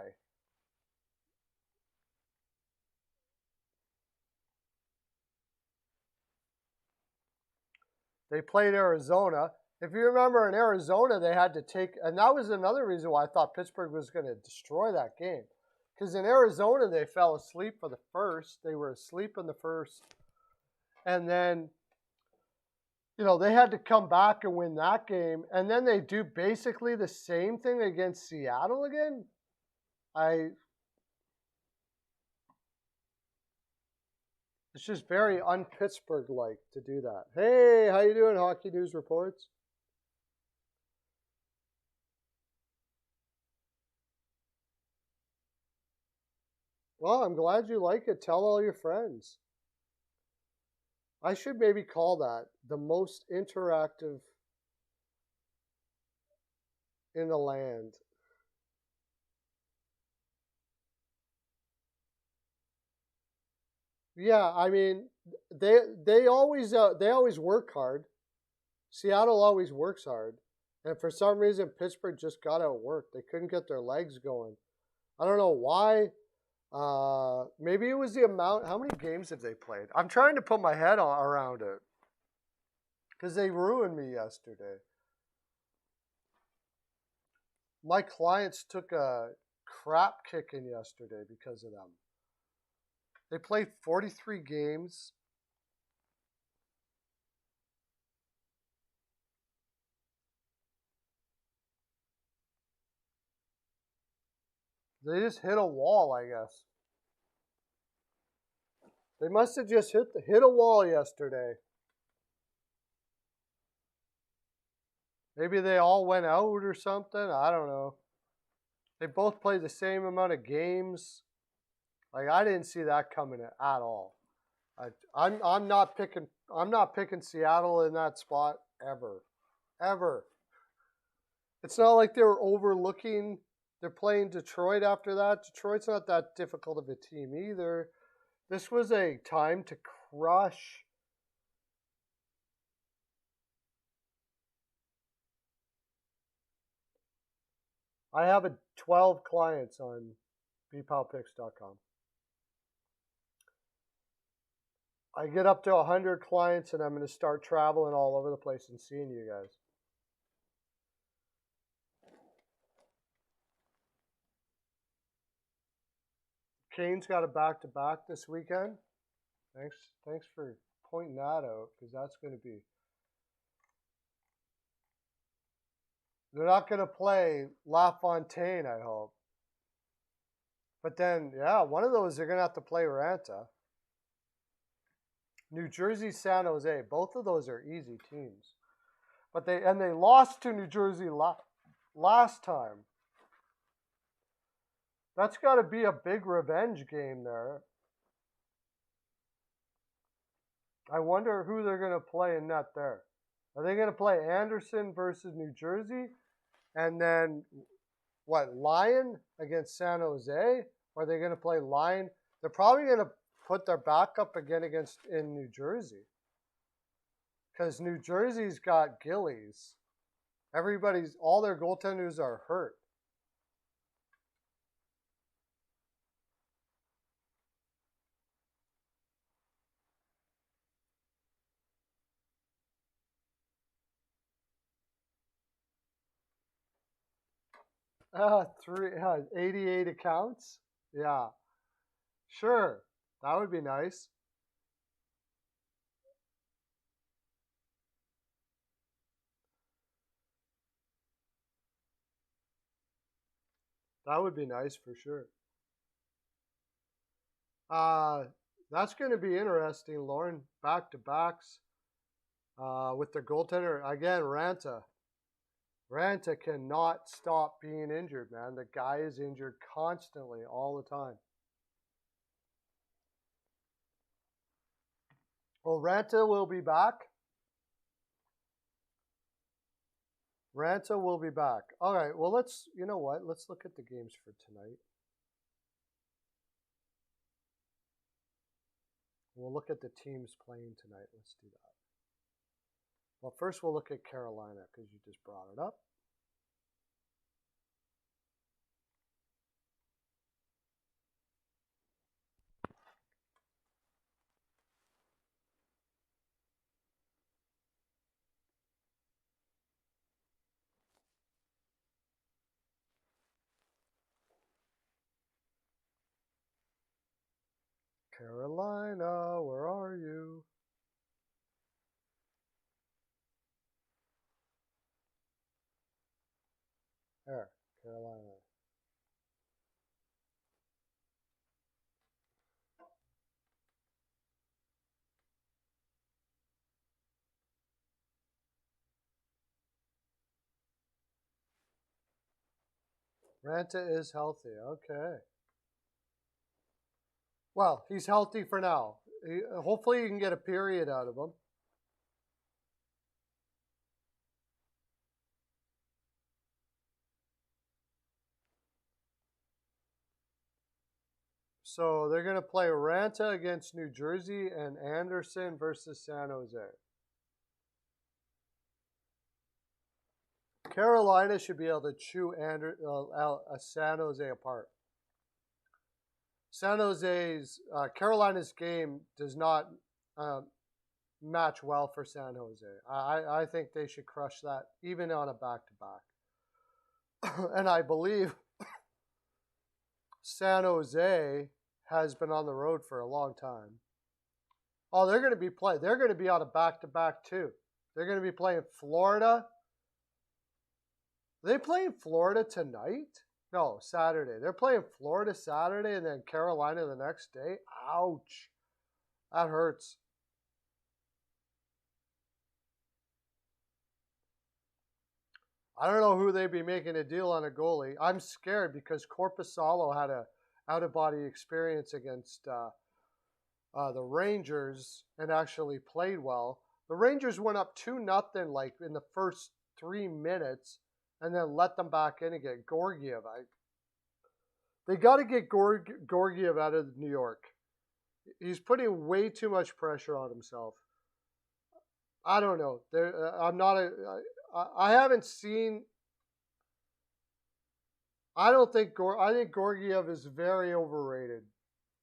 They played Arizona. If you remember, in Arizona, they had to take, and that was another reason why I thought Pittsburgh was going to destroy that game. Because in Arizona, they fell asleep for the first. They were asleep in the first. And then, they had to come back and win that game. And then they do basically the same thing against Seattle again. It's just very un-Pittsburgh-like to do that. Hey, how you doing, Hockey News Reports? Well, I'm glad you like it. Tell all your friends. I should maybe call that the most interactive in the land. Yeah, I mean, they always work hard. Seattle always works hard, and for some reason, Pittsburgh just got outworked. They couldn't get their legs going. I don't know why. Maybe it was the amount. How many games have they played? I'm trying to put my head around it because they ruined me yesterday. My clients took a crap kicking yesterday because of them. They played 43 games. They just hit a wall, I guess. They must have just hit a wall yesterday. Maybe they all went out or something. I don't know. They both played the same amount of games. Like, I didn't see that coming at all. I'm not picking Seattle in that spot ever. It's not like they were overlooking. They're playing Detroit after that. Detroit's not that difficult of a team either. This was a time to crush. I have 12 clients on bpalpicks.com. I get up to 100 clients and I'm going to start traveling all over the place and seeing you guys. Kane's got a back-to-back this weekend. Thanks for pointing that out, because that's going to be. They're not going to play LaFontaine, I hope. But then, yeah, one of those they're going to have to play Ranta. New Jersey, San Jose. Both of those are easy teams. But they lost to New Jersey last time. That's got to be a big revenge game there. I wonder who they're going to play in net there. Are they going to play Anderson versus New Jersey? And then, Lyon against San Jose? Or are they going to play Lyon? They're probably going to put their backup again in New Jersey. Because New Jersey's got Gillies. All their goaltenders are hurt. Uh, 88 accounts? Yeah. Sure. That would be nice. That would be nice for sure. That's going to be interesting, Lauren. Back-to-backs with the goaltender. Again, Ranta. Ranta cannot stop being injured, man. The guy is injured constantly, all the time. Well, Ranta will be back. Ranta will be back. All right, well, let's look at the games for tonight. We'll look at the teams playing tonight. Let's do that. Well, first we'll look at Carolina because you just brought it up. Carolina, where are you? There, Carolina. Ranta is healthy. Okay. Well, he's healthy for now. Hopefully, you can get a period out of him. So they're going to play Ranta against New Jersey and Anderson versus San Jose. Carolina should be able to chew San Jose apart. San Jose's Carolina's game does not match well for San Jose. I think they should crush that even on a back-to-back. And I believe San Jose has been on the road for a long time. Oh, they're going to be playing. They're going to be on a back-to-back too. They're going to be playing Florida. Are they playing Florida tonight? No, Saturday. They're playing Florida Saturday and then Carolina the next day. Ouch. That hurts. I don't know who they'd be making a deal on a goalie. I'm scared because Korpisalo had a out-of-body experience against the Rangers and actually played well. The Rangers went up 2-0 like in the first 3 minutes and then let them back in again. Georgiev, they got to get Georgiev out of New York. He's putting way too much pressure on himself. I don't know. I haven't seen. I think Georgiev is very overrated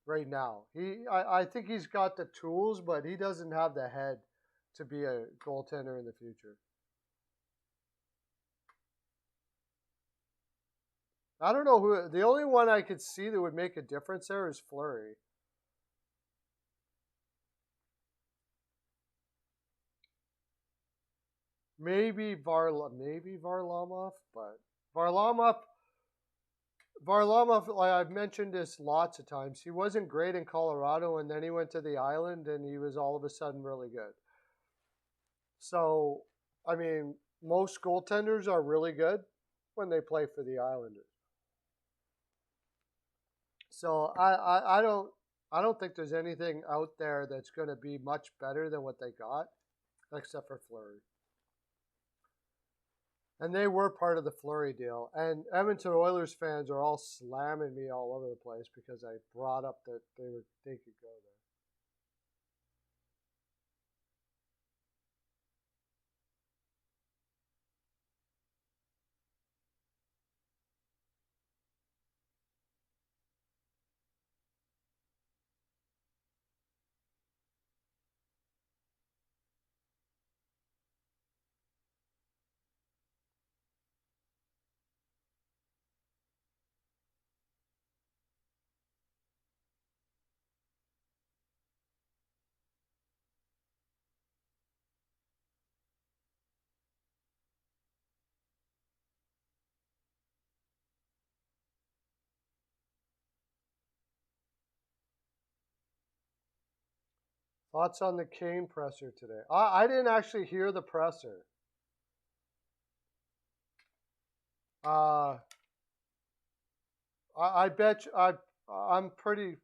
right now. I think he's got the tools, but he doesn't have the head to be a goaltender in the future. I don't know who. The only one I could see that would make a difference there is Fleury. Maybe Varlamov, but Varlamov, like I've mentioned this lots of times, he wasn't great in Colorado, and then he went to the island, and he was all of a sudden really good. So, I mean, most goaltenders are really good when they play for the Islanders. So I don't think there's anything out there that's going to be much better than what they got, except for Fleury. And they were part of the Fleury deal. And Edmonton Oilers fans are all slamming me all over the place because I brought up that they could go there. Thoughts on the Kane presser today? I didn't actually hear the presser. I bet you, I'm pretty.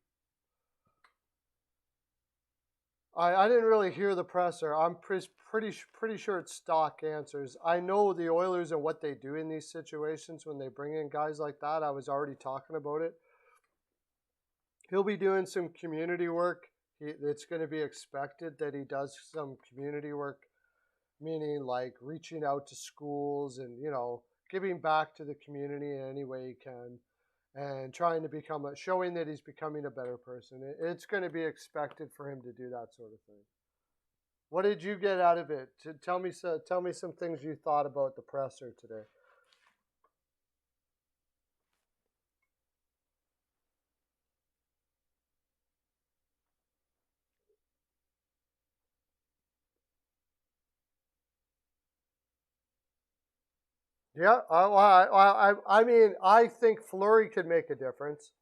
I didn't really hear the presser. I'm pretty sure it's stock answers. I know the Oilers and what they do in these situations when they bring in guys like that. I was already talking about it. He'll be doing some community work. It's going to be expected that he does some community work, meaning like reaching out to schools and, giving back to the community in any way he can and trying to showing that he's becoming a better person. It's going to be expected for him to do that sort of thing. What did you get out of it? Tell me some things you thought about the presser today. Yeah, I mean, I think Fleury could make a difference,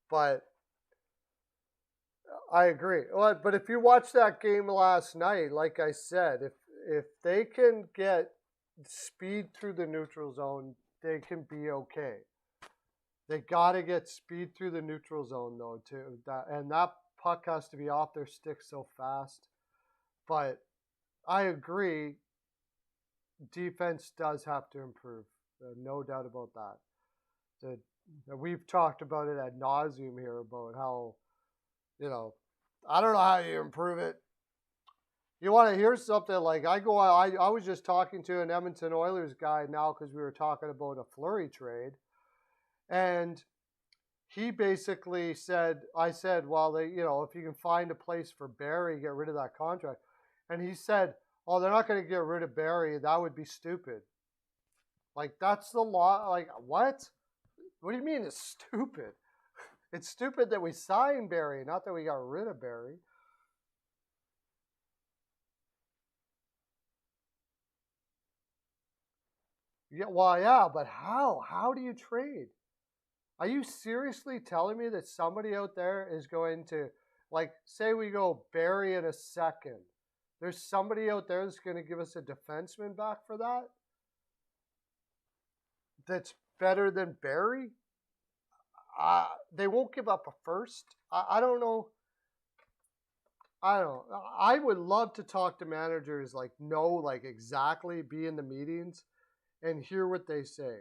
but I agree. But if you watch that game last night, like I said, if they can get speed through the neutral zone, they can be okay. They got to get speed through the neutral zone though too. That puck has to be off their stick so fast. But I agree, defense does have to improve. No doubt about that. We've talked about it ad nauseum here about how, you know, I don't know how you improve it. You want to hear something like I was just talking to an Edmonton Oilers guy now because we were talking about a Fleury trade, and he basically said, I said, well, if you can find a place for Barry, get rid of that contract, and he said, oh, they're not going to get rid of Barry. That would be stupid. Like that's the law. Like what? What do you mean it's stupid? It's stupid that we signed Barry, not that we got rid of Barry. Yeah, well, yeah, but how? How do you trade? Are you seriously telling me that somebody out there is going to, like, say we go Barry in a second? There's somebody out there that's going to give us a defenseman back for that? That's better than Barry? They won't give up a first. I don't know. I don't know. I would love to talk to managers like know like exactly be in the meetings and hear what they say.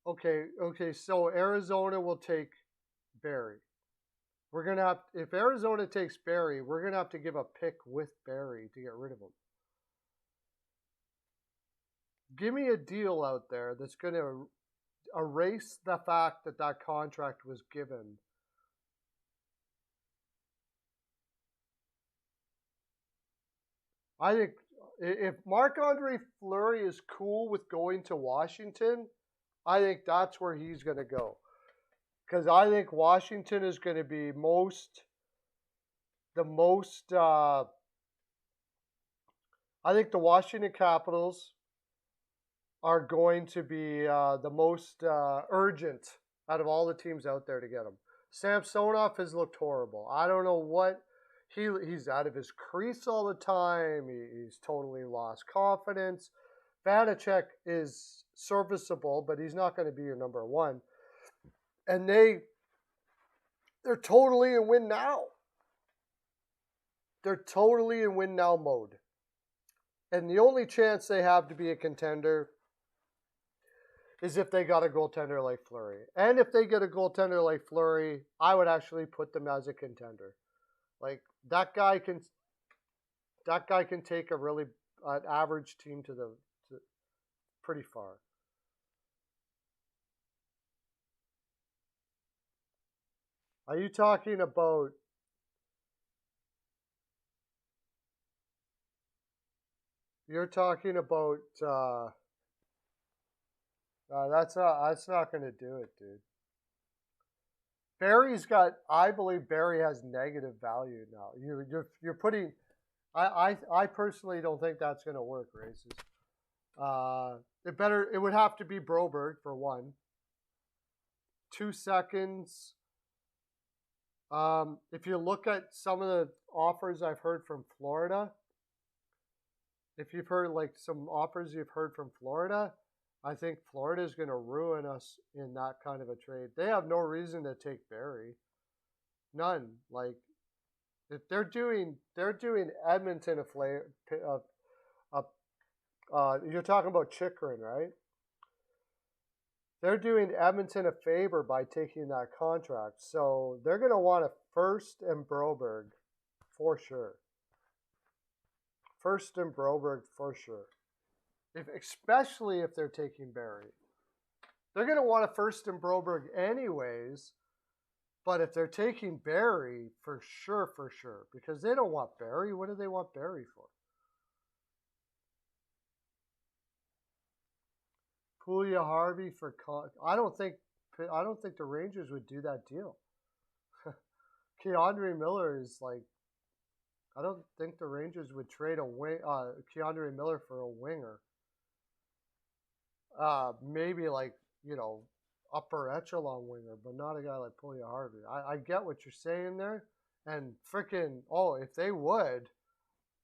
Okay, so Arizona will take Barry. We're gonna have if Arizona takes Barry, we're gonna have to give a pick with Barry to get rid of him. Give me a deal out there that's gonna erase the fact that that contract was given. I think if Marc-Andre Fleury is cool with going to Washington, I think that's where he's going to go. Because I think Washington is going to be the most, I think the Washington Capitals are going to be the most urgent out of all the teams out there to get him. Samsonov has looked horrible. I don't know what he's out of his crease all the time. He's totally lost confidence. Vanacek is serviceable, but he's not going to be your number one. And they're totally in win now. They're totally in win now mode. And the only chance they have to be a contender is if they got a goaltender like Fleury. And if they get a goaltender like Fleury, I would actually put them as a contender. Like that guy can take a really an average team to pretty far. Are you talking about you're talking about that's not going to do it, dude. Barry's got. I believe Barry has negative value now. You're putting. I personally don't think that's going to work. Races. It would have to be Broberg for one. 2 seconds. If you look at some of the offers I've heard from Florida, if you've heard like some offers you've heard from Florida, I think Florida is going to ruin us in that kind of a trade. They have no reason to take Barry, none. Like if they're doing Edmonton a flavor. You're talking about Chikrin, right? They're doing Edmonton a favor by taking that contract, so they're going to want a first and Broberg for sure. First and Broberg for sure. Especially if they're taking Barry. They're going to want a first and Broberg anyways, but if they're taking Barry, for sure, because they don't want Barry. What do they want Barry for? Pulia Harvey for I don't think the Rangers would do that deal. Keandre Miller is like I don't think the Rangers would trade a Keandre Miller for a winger. Maybe like, upper echelon winger, but not a guy like Puya Harvey. I get what you're saying there. And freaking, oh, if they would,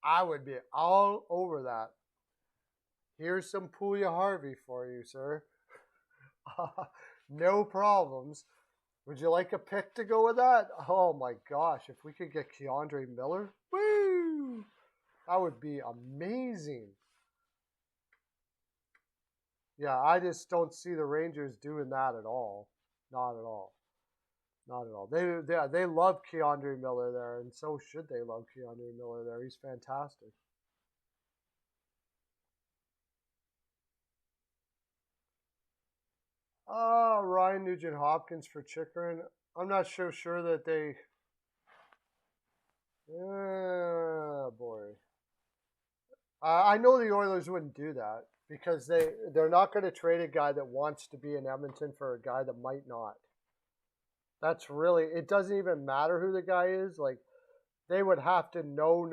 I would be all over that. Here's some Puya Harvey for you, sir. No problems. Would you like a pick to go with that? Oh my gosh, if we could get Keandre Miller, woo! That would be amazing. Yeah, I just don't see the Rangers doing that at all. Not at all. Not at all. They love Keandre Miller there, and so should they love Keandre Miller there. He's fantastic. Ryan Nugent Hopkins for Chikrin. I'm not so sure that they. Boy. I know the Oilers wouldn't do that because they're not going to trade a guy that wants to be in Edmonton for a guy that might not. That's really, it doesn't even matter who the guy is. Like, they would have to know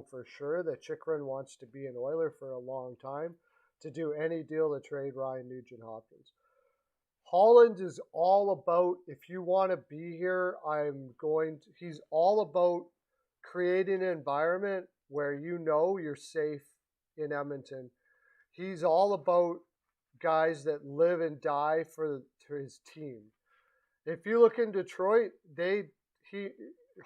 for sure that Chikrin wants to be an Oiler for a long time to do any deal to trade Ryan Nugent Hopkins. Holland is all about, if you want to be here, he's all about creating an environment where you're safe in Edmonton. He's all about guys that live and die for his team. If you look in Detroit,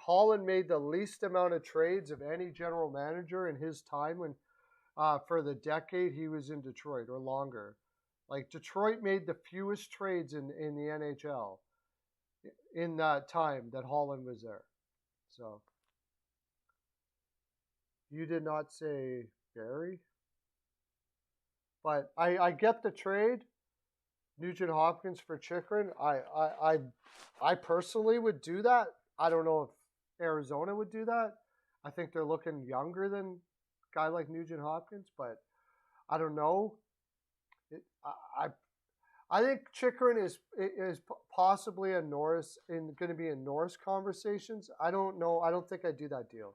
Holland made the least amount of trades of any general manager in his time when for the decade he was in Detroit or longer. Like Detroit made the fewest trades in the NHL in that time that Holland was there. So you did not say Barry, but I get the trade. Nugent Hopkins for Chikrin. I personally would do that. I don't know if Arizona would do that. I think they're looking younger than a guy like Nugent Hopkins, but I don't know. I think Chikrin is possibly a Norris going to be in Norris conversations. I don't know. I don't think I'd do that deal.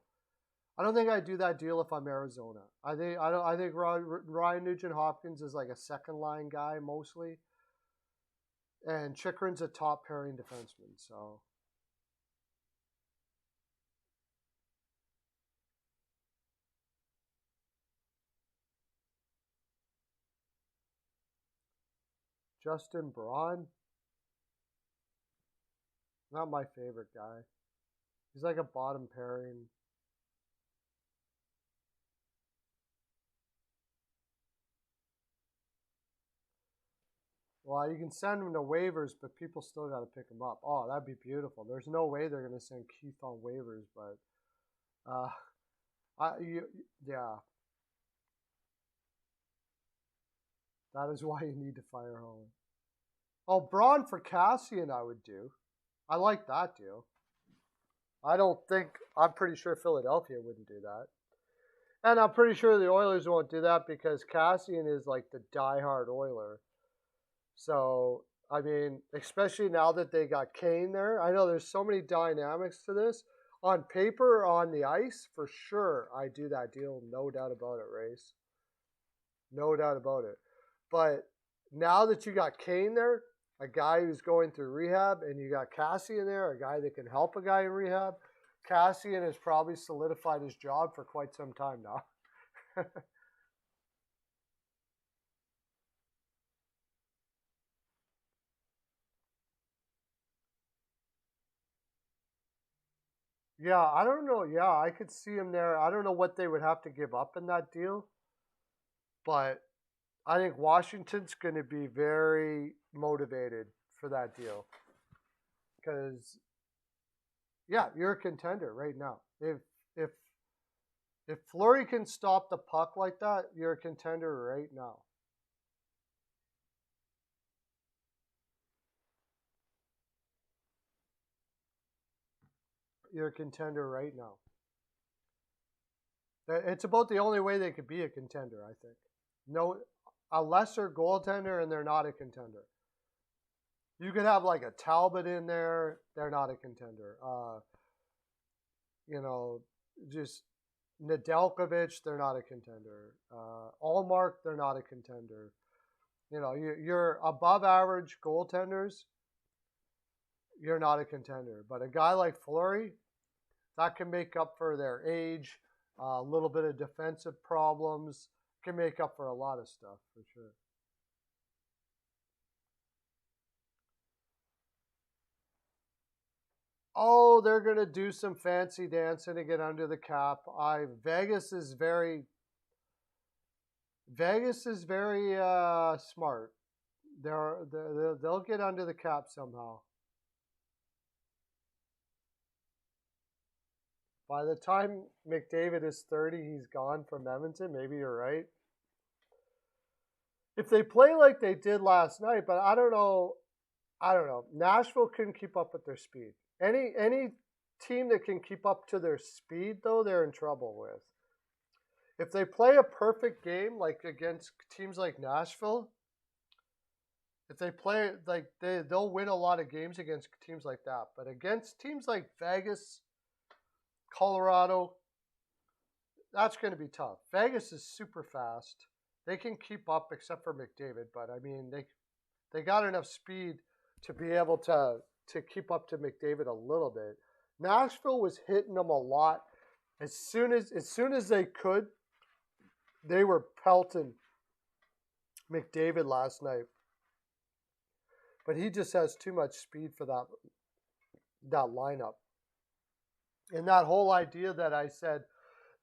I don't think I'd do that deal if I'm Arizona. I think Ryan Nugent Hopkins is like a second line guy mostly, and Chikrin's a top pairing defenseman. So Justin Braun, not my favorite guy. He's like a bottom pairing. Well, you can send him to waivers, but people still got to pick him up. Oh, that'd be beautiful. There's no way they're going to send Keith on waivers, but yeah, that is why you need to fire Holland. Oh, Braun for Cassian, I would do. I like that deal. I'm pretty sure Philadelphia wouldn't do that. And I'm pretty sure the Oilers won't do that because Cassian is like the diehard Oiler. So, I mean, especially now that they got Kane there, I know there's so many dynamics to this. On paper, on the ice, for sure, I do that deal. No doubt about it, Race. No doubt about it. But now that you got Kane there, a guy who's going through rehab, and you got Cassian there, a guy that can help a guy in rehab, Cassian has probably solidified his job for quite some time now. Yeah, I don't know. Yeah, I could see him there. I don't know what they would have to give up in that deal, but I think Washington's going to be very motivated for that deal because, yeah, you're a contender right now. If if Fleury can stop the puck like that, you're a contender right now. You're a contender right now. It's about the only way they could be a contender, I think. No, a lesser goaltender, and they're not a contender. You could have like a Talbot in there; they're not a contender. Just Nedeljkovic, they're not a contender. Allmark, they're not a contender. You know, you're above average goaltenders, you're not a contender. But a guy like Fleury, that can make up for their age, a little bit of defensive problems, can make up for a lot of stuff for sure. Oh, they're gonna do some fancy dancing to get under the cap. Vegas is very smart. They'll get under the cap somehow. By the time McDavid is 30, he's gone from Edmonton. Maybe you're right. If they play like they did last night, but I don't know. I don't know. Nashville couldn't keep up with their speed. Any team that can keep up to their speed, though, they're in trouble with. If they play a perfect game, like against teams like Nashville, if they play like they'll win a lot of games against teams like that. But against teams like Vegas, Colorado, that's going to be tough. Vegas is super fast. They can keep up except for McDavid, but I mean they got enough speed to be able to keep up to McDavid a little bit. Nashville was hitting them a lot. As soon as they could, they were pelting McDavid last night. But he just has too much speed for that lineup. And that whole idea that I said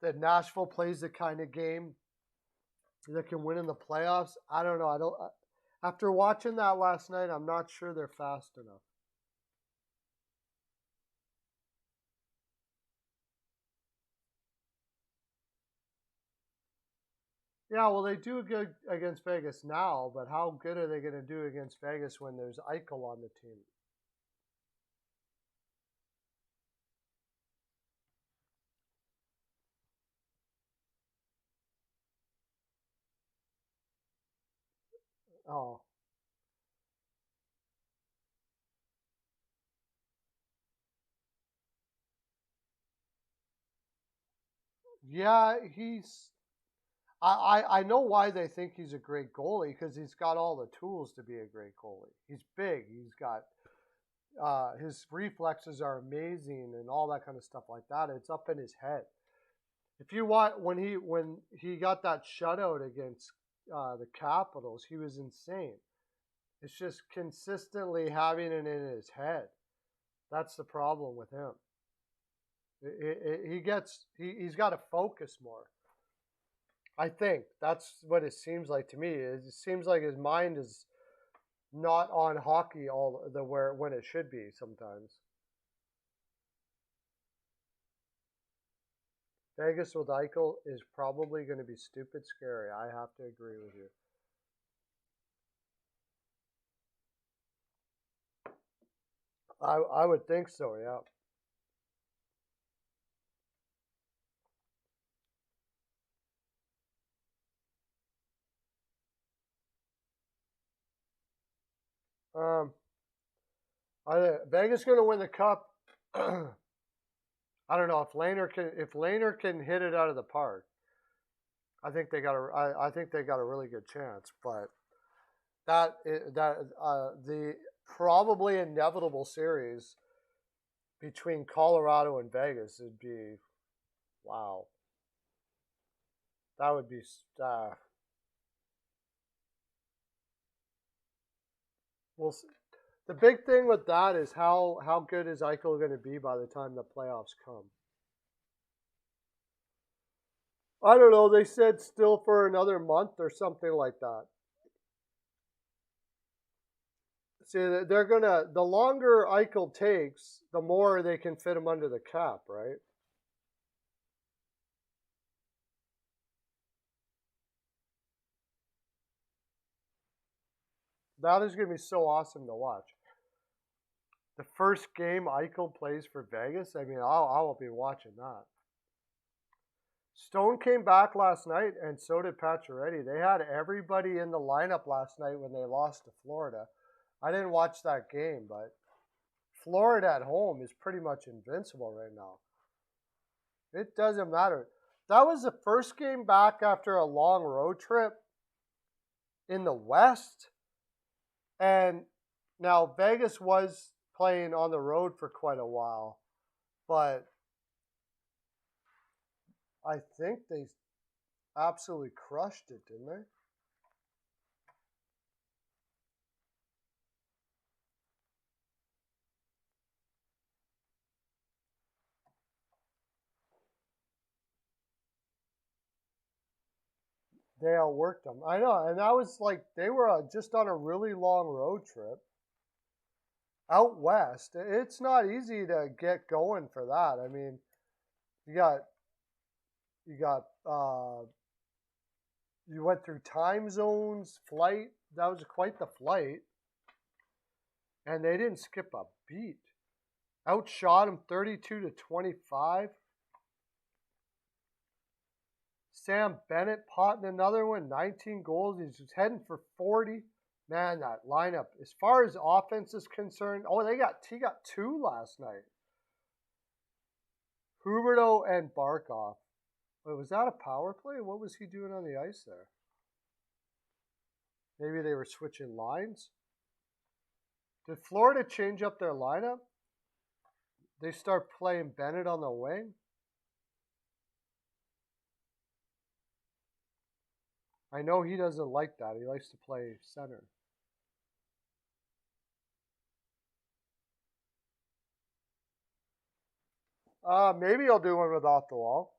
that Nashville plays the kind of game that can win in the playoffs, I don't know. After watching that last night, I'm not sure they're fast enough. Yeah, well, they do good against Vegas now, but how good are they going to do against Vegas when there's Eichel on the team? Oh, yeah, I know why they think he's a great goalie because he's got all the tools to be a great goalie. He's big. He's got his reflexes are amazing and all that kind of stuff like that. It's up in his head. If you want when he got that shutout against the Capitals, he was insane. It's just consistently having it in his head. That's the problem with him. He's got to focus more. I think that's what it seems like to me. It seems like his mind is not on hockey all the where when it should be sometimes. Vegas with Eichel is probably going to be stupid scary. I have to agree with you. I would think so. Yeah. Um, Vegas going to win the cup. I don't know if Lehner can hit it out of the park. I think they got a really good chance, but the probably inevitable series between Colorado and Vegas would be wow. That would be well. The big thing with that is how good is Eichel going to be by the time the playoffs come? I don't know. They said still for another month or something like that. See, they're gonna. The longer Eichel takes, the more they can fit him under the cap, right? That is gonna be so awesome to watch. The first game Eichel plays for Vegas. I mean, I will be watching that. Stone came back last night, and so did Pacioretty. They had everybody in the lineup last night when they lost to Florida. I didn't watch that game, but Florida at home is pretty much invincible right now. It doesn't matter. That was the first game back after a long road trip. in the West. And now Vegas was playing on the road for quite a while, but I think they absolutely crushed it, didn't they? They outworked them. I know, and that was like they were just on a really long road trip out west. It's not easy to get going for that. I mean, you got you got you went through time zones, flight. That was quite the flight, and they didn't skip a beat. Outshot him 32-25. Sam Bennett potting another one, 19 goals. He's just heading for 40. Man, that lineup, as far as offense is concerned, he got two last night. Huberto and Barkov. Wait, was that a power play? What was he doing on the ice there? Maybe they were switching lines. Did Florida change up their lineup? They start playing Bennett on the wing? I know he doesn't like that. He likes to play center. Maybe I'll do one with off the wall.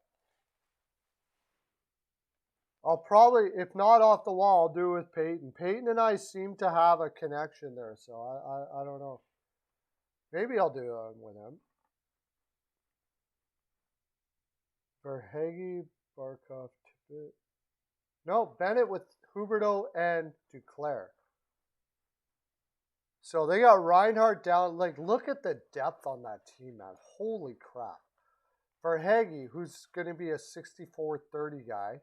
I'll probably, if not off the wall, I'll do it with Peyton. Peyton and I seem to have a connection there, so I don't know. Maybe I'll do it with him. Verhage, Barkov, Tippett. No, Bennett with Huberto and Duclair. So they got Reinhardt down. Like, look at the depth on that team, man. Holy crap. Verhage, who's going to be a 64-30 guy.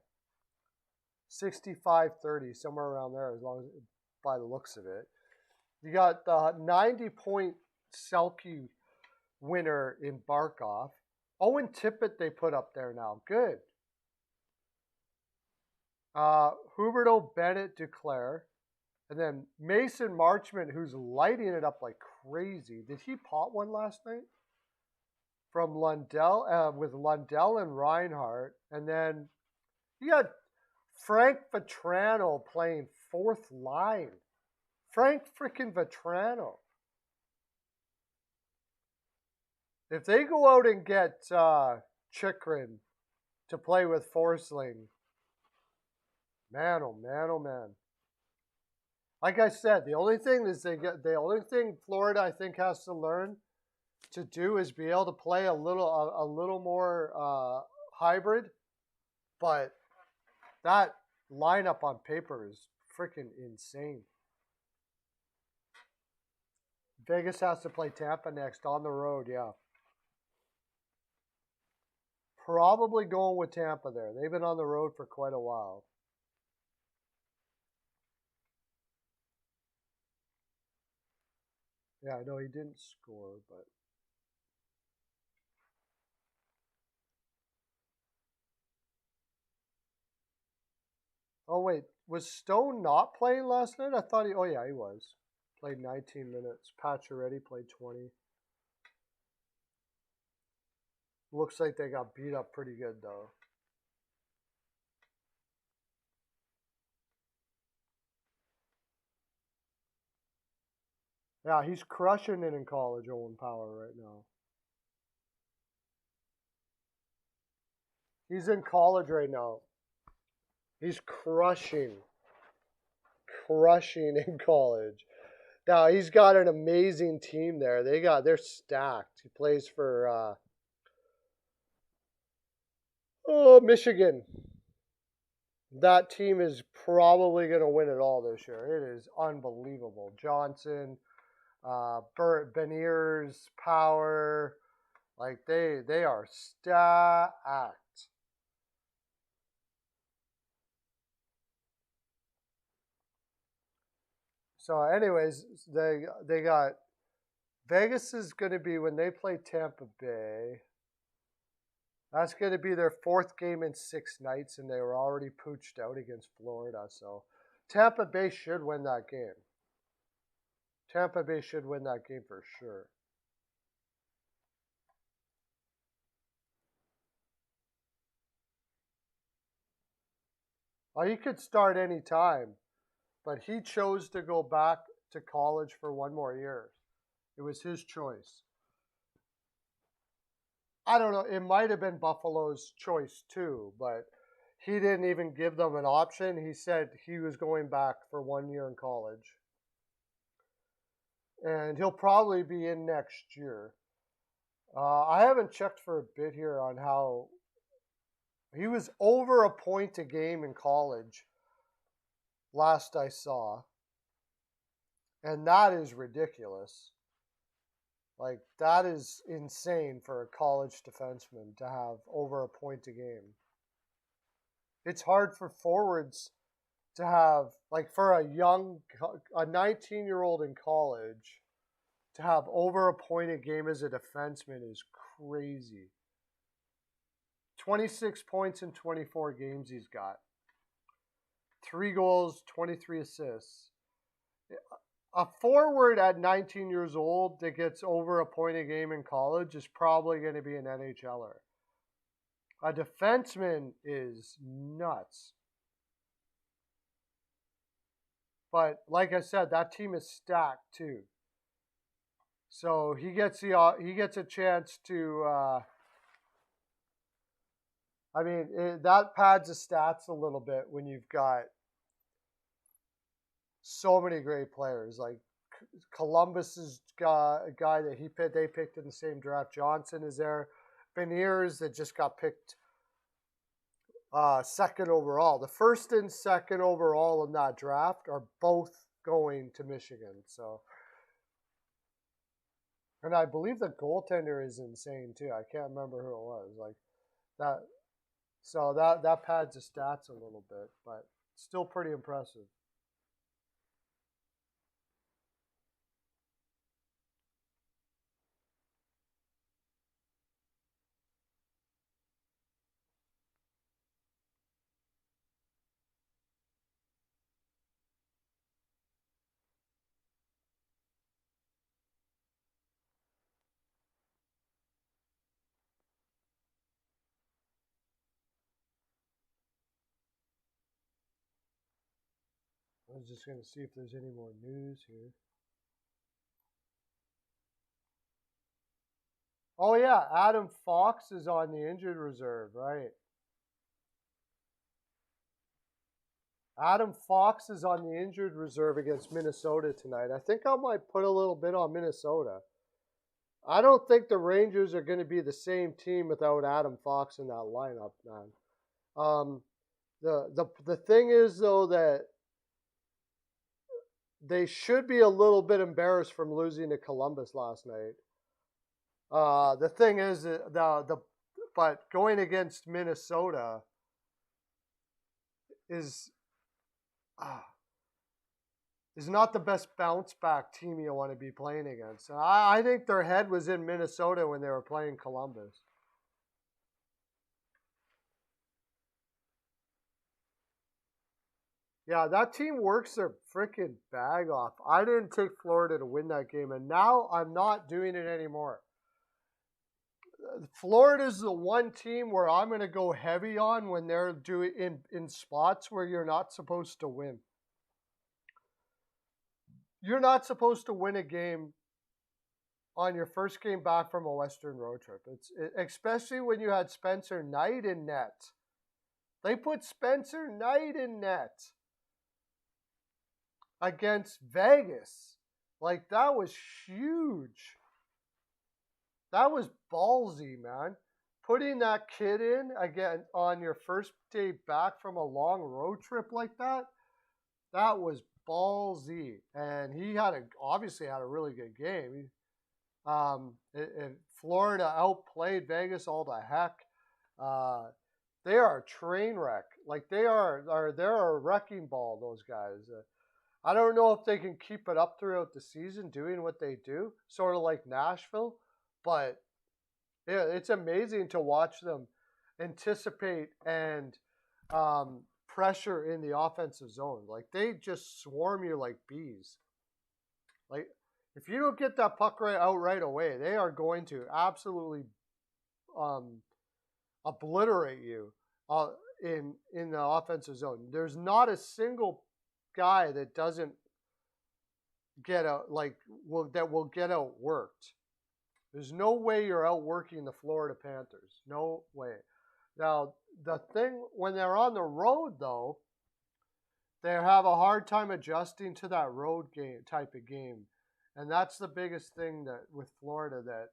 65-30, somewhere around there, as long as by the looks of it. You got the 90-point Selke winner in Barkov. Owen Tippett they put up there now. Good. Huberto, Bennett, Duclair. And then Mason Marchment, who's lighting it up like crazy. Did he pot one last night? From Lundell, with Lundell and Reinhardt. And then you got Frank Vetrano playing fourth line. Frank freaking Vetrano. If they go out and get Chikrin to play with Forsling, man, oh man, oh man. Like I said, the only thing Florida I think has to learn to do is be able to play a little more hybrid. But that lineup on paper is freaking insane. Vegas has to play Tampa next on the road, yeah. Probably going with Tampa there. They've been on the road for quite a while. Yeah, I know he didn't score, but... Oh, wait. Was Stone not playing last night? I thought he... Oh, yeah, he was. Played 19 minutes. Pacioretty played 20. Looks like they got beat up pretty good, though. Yeah, he's crushing it in college, Owen Power, right now. He's in college right now. He's crushing in college. Now, he's got an amazing team there. They're stacked. He plays for Michigan. That team is probably going to win it all this year. It is unbelievable. Johnson, Beniers, Power, like they are stacked. So, anyways, they got Vegas is going to be when they play Tampa Bay. That's going to be their fourth game in 6 nights, and they were already pooched out against Florida. So Tampa Bay should win that game. Tampa Bay should win that game for sure. He could start any time, but he chose to go back to college for one more year. It was his choice. I don't know. It might have been Buffalo's choice too, but he didn't even give them an option. He said he was going back for 1 year in college. And he'll probably be in next year. I haven't checked for a bit here on how he was over a point a game in college last I saw. And that is ridiculous. Like, that is insane for a college defenseman to have over a point a game. It's hard for forwards to have, like, for a 19-year-old in college, to have over a point a game as a defenseman is crazy. 26 points in 24 games he's got. 3 goals, 23 assists. A forward at 19 years old that gets over a point a game in college is probably going to be an NHLer. A defenseman is nuts. But like I said, that team is stacked too. So he gets a chance to. That pads the stats a little bit when you've got so many great players. Like Columbus's guy that they picked in the same draft. Johnson is there. Beniers that just got picked second overall. The first and second overall in that draft are both going to Michigan. So, and I believe the goaltender is insane too. I can't remember who it was. Like that. So that pads the stats a little bit, but still pretty impressive. I was just going to see if there's any more news here. Oh, yeah. Adam Fox is on the injured reserve, right? Adam Fox is on the injured reserve against Minnesota tonight. I think I might put a little bit on Minnesota. I don't think the Rangers are going to be the same team without Adam Fox in that lineup, man. The thing is, though, that they should be a little bit embarrassed from losing to Columbus last night. The thing is, but going against Minnesota is not the best bounce back team you want to be playing against. I think their head was in Minnesota when they were playing Columbus. Yeah, that team works their freaking bag off. I didn't take Florida to win that game, and now I'm not doing it anymore. Florida's the one team where I'm going to go heavy on when they're doing in spots where you're not supposed to win. You're not supposed to win a game on your first game back from a Western road trip. Especially when you had Spencer Knight in net. They put Spencer Knight in net against Vegas. Like, that was huge. That was ballsy, man. Putting that kid in again on your first day back from a long road trip like that was ballsy. And he obviously had a really good game. And Florida outplayed Vegas all the heck. They are a train wreck. Like, they're a wrecking ball, those guys. I don't know if they can keep it up throughout the season doing what they do, sort of like Nashville. But yeah, it's amazing to watch them anticipate and pressure in the offensive zone. Like, they just swarm you like bees. Like, if you don't get that puck right away, they are going to absolutely obliterate you in the offensive zone. There's not a single guy that doesn't get that will get outworked. There's no way you're outworking the Florida Panthers. No way. Now, the thing, when they're on the road, though, they have a hard time adjusting to that road game type of game. And that's the biggest thing that with Florida that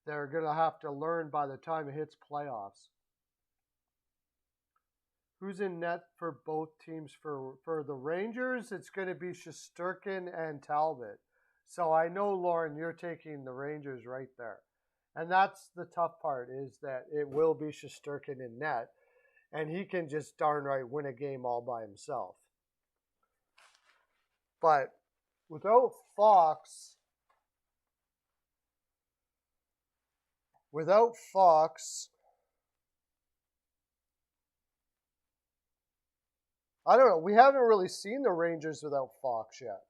they're going to have to learn by the time it hits playoffs. Who's in net for both teams? For the Rangers, it's going to be Shesterkin and Talbot. So I know, Lauren, you're taking the Rangers right there. And that's the tough part, is that it will be Shesterkin in net. And he can just darn right win a game all by himself. But without Fox, I don't know. We haven't really seen the Rangers without Fox yet.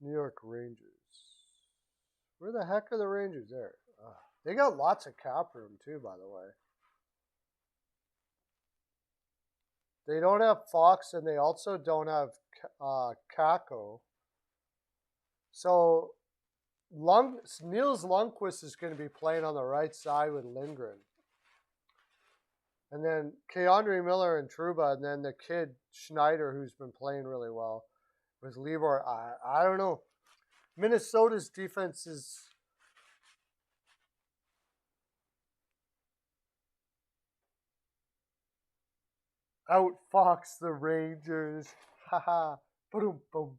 New York Rangers. Where the heck are the Rangers there? They got lots of cap room, too, by the way. They don't have Fox, and they also don't have Kako. So Niels Lundqvist is going to be playing on the right side with Lindgren. And then Keandre Miller and Trouba, and then the kid Schneider, who's been playing really well, with Libor. I don't know. Minnesota's defense is... outfox the Rangers. Haha. Boom, boom.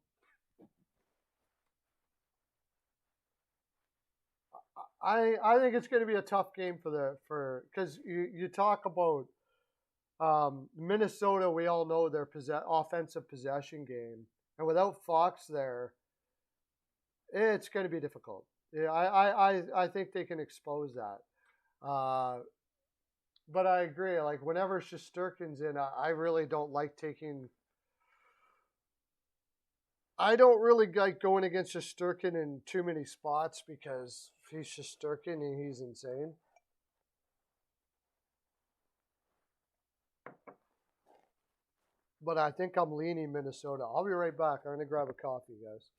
I think it's going to be a tough game because you talk about Minnesota. We all know their offensive possession game, and without Fox there, it's going to be difficult. Yeah, I think they can expose that. But I agree. Like, whenever Shesterkin's in, I really don't like taking. I don't really like going against Shesterkin in too many spots because he's Shesterkin and he's insane. But I think I'm leaning Minnesota. I'll be right back. I'm going to grab a coffee, guys.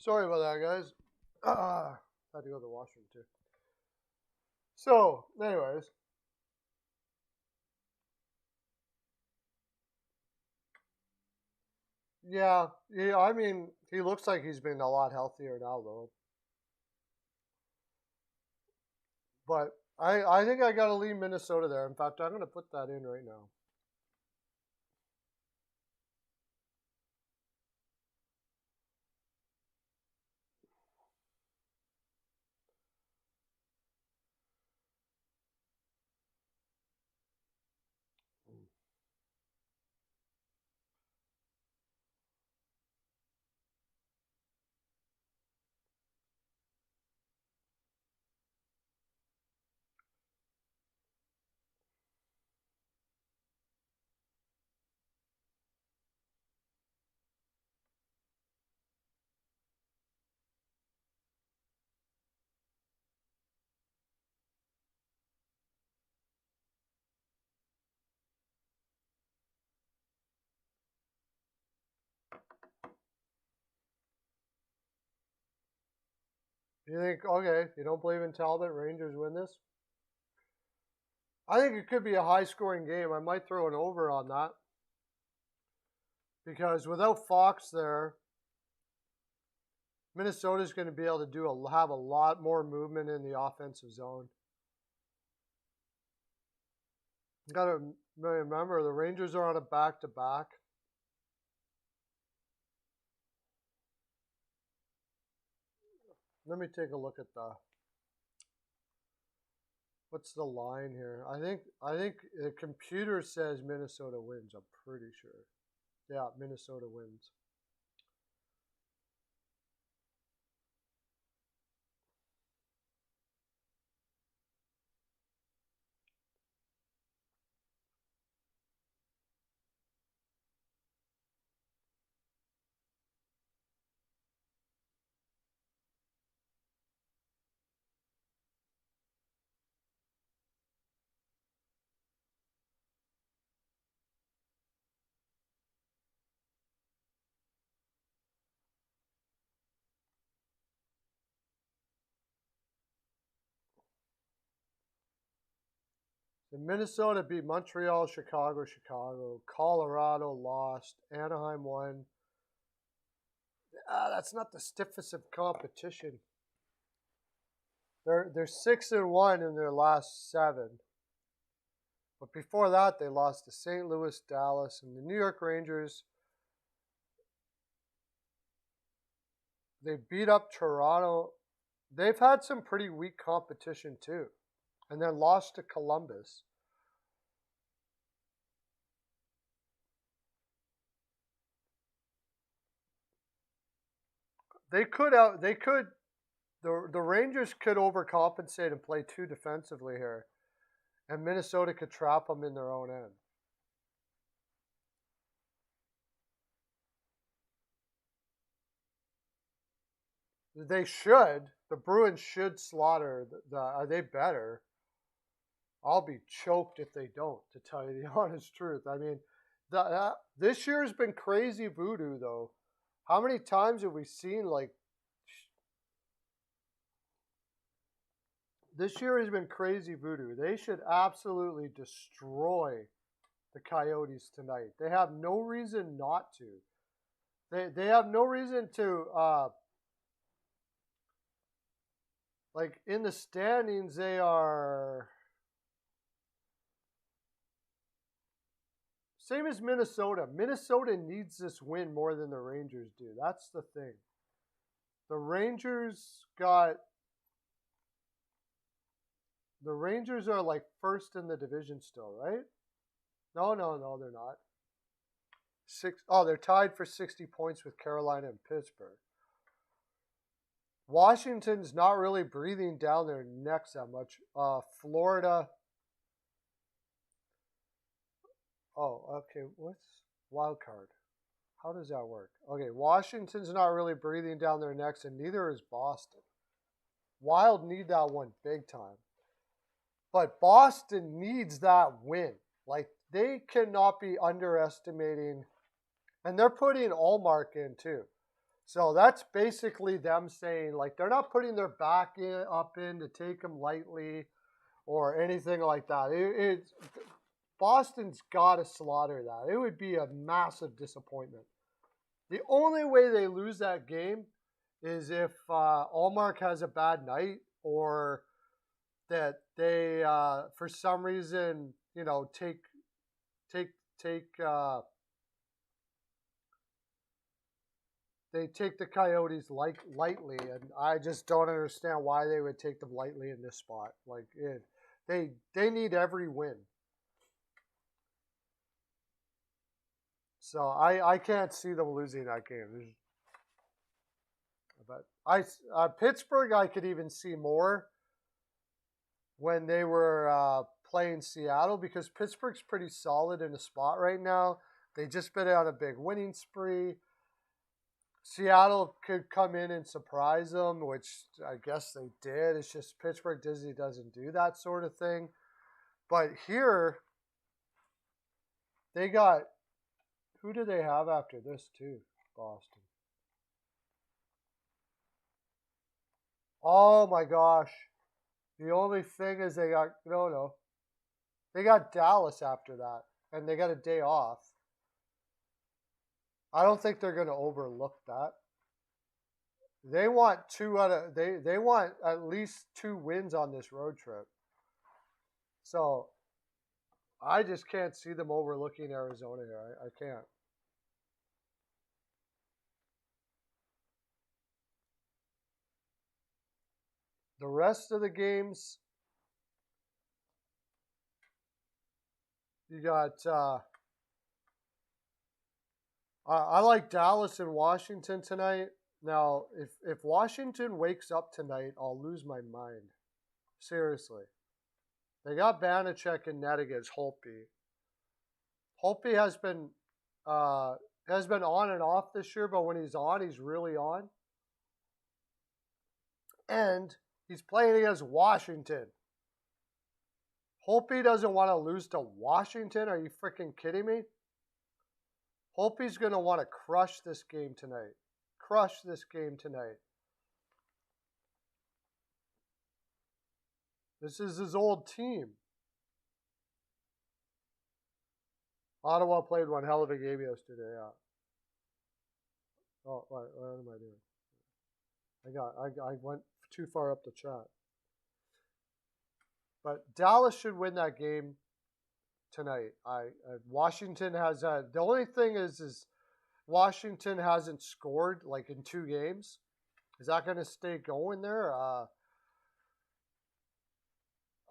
Sorry about that, guys. Had to go to the washroom too. So, anyways. Yeah, I mean, he looks like he's been a lot healthier now, though. But I think I got to leave Minnesota there. In fact, I'm going to put that in right now. You think, okay, you don't believe in Talbot, Rangers win this? I think it could be a high-scoring game. I might throw an over on that. Because without Fox there, Minnesota's going to be able to have a lot more movement in the offensive zone. You got to remember, the Rangers are on a back-to-back. Let me take a look at what's the line here. I think the computer says Minnesota wins. I'm pretty sure. Yeah, Minnesota wins. So Minnesota beat Montreal, Chicago. Colorado lost. Anaheim won. That's not the stiffest of competition. They're 6-1 in their last 7. But before that, they lost to St. Louis, Dallas, and the New York Rangers. They beat up Toronto. They've had some pretty weak competition too. And then lost to Columbus. The Rangers could overcompensate and play too defensively here. And Minnesota could trap them in their own end. They should. The Bruins should slaughter. Are they better? I'll be choked if they don't, to tell you the honest truth. I mean, this year has been crazy voodoo, though. How many times have we seen, like, this year has been crazy voodoo. They should absolutely destroy the Coyotes tonight. They have no reason not to. They have no reason to, like, in the standings, they are same as Minnesota. Minnesota needs this win more than the Rangers do. That's the thing. The Rangers are like first in the division still, right? No, they're not. They're tied for 60 points with Carolina and Pittsburgh. Washington's not really breathing down their necks that much. Florida. Oh, okay. What's wild card? How does that work? Okay, Washington's not really breathing down their necks, and neither is Boston. Wild need that one big time. But Boston needs that win. Like, they cannot be underestimating. And they're putting Allmark in, too. So that's basically them saying, like, they're not putting their back up in to take them lightly or anything like that. Boston's got to slaughter that. It would be a massive disappointment. The only way they lose that game is if Allmark has a bad night, or that they, for some reason, take they take the Coyotes lightly, and I just don't understand why they would take them lightly in this spot. Like they need every win. So I can't see them losing that game. But Pittsburgh I could even see more when they were playing Seattle, because Pittsburgh's pretty solid in the spot right now. They just been on a big winning spree. Seattle could come in and surprise them, which I guess they did. It's just Pittsburgh Disney doesn't do that sort of thing. But here, they got, who do they have after this too? Boston. Oh my gosh. The only thing is they got, no. They got Dallas after that, and they got a day off. I don't think they're going to overlook that. They want they want at least 2 wins on this road trip. So I just can't see them overlooking Arizona here. I can't. The rest of the games, you got I like Dallas and Washington tonight. Now, if Washington wakes up tonight, I'll lose my mind. Seriously. They got Banachek and net against Holtby. Holtby has been on and off this year, but when he's on, he's really on. And he's playing against Washington. Holtby doesn't want to lose to Washington. Are you freaking kidding me? Holtby's going to want to crush this game tonight. Crush this game tonight. This is his old team. Ottawa played one hell of a game yesterday. Yeah. Oh, what am I doing? I went too far up the chat. But Dallas should win that game tonight. Washington has the only thing is Washington hasn't scored like in 2 games. Is that going to stay going there?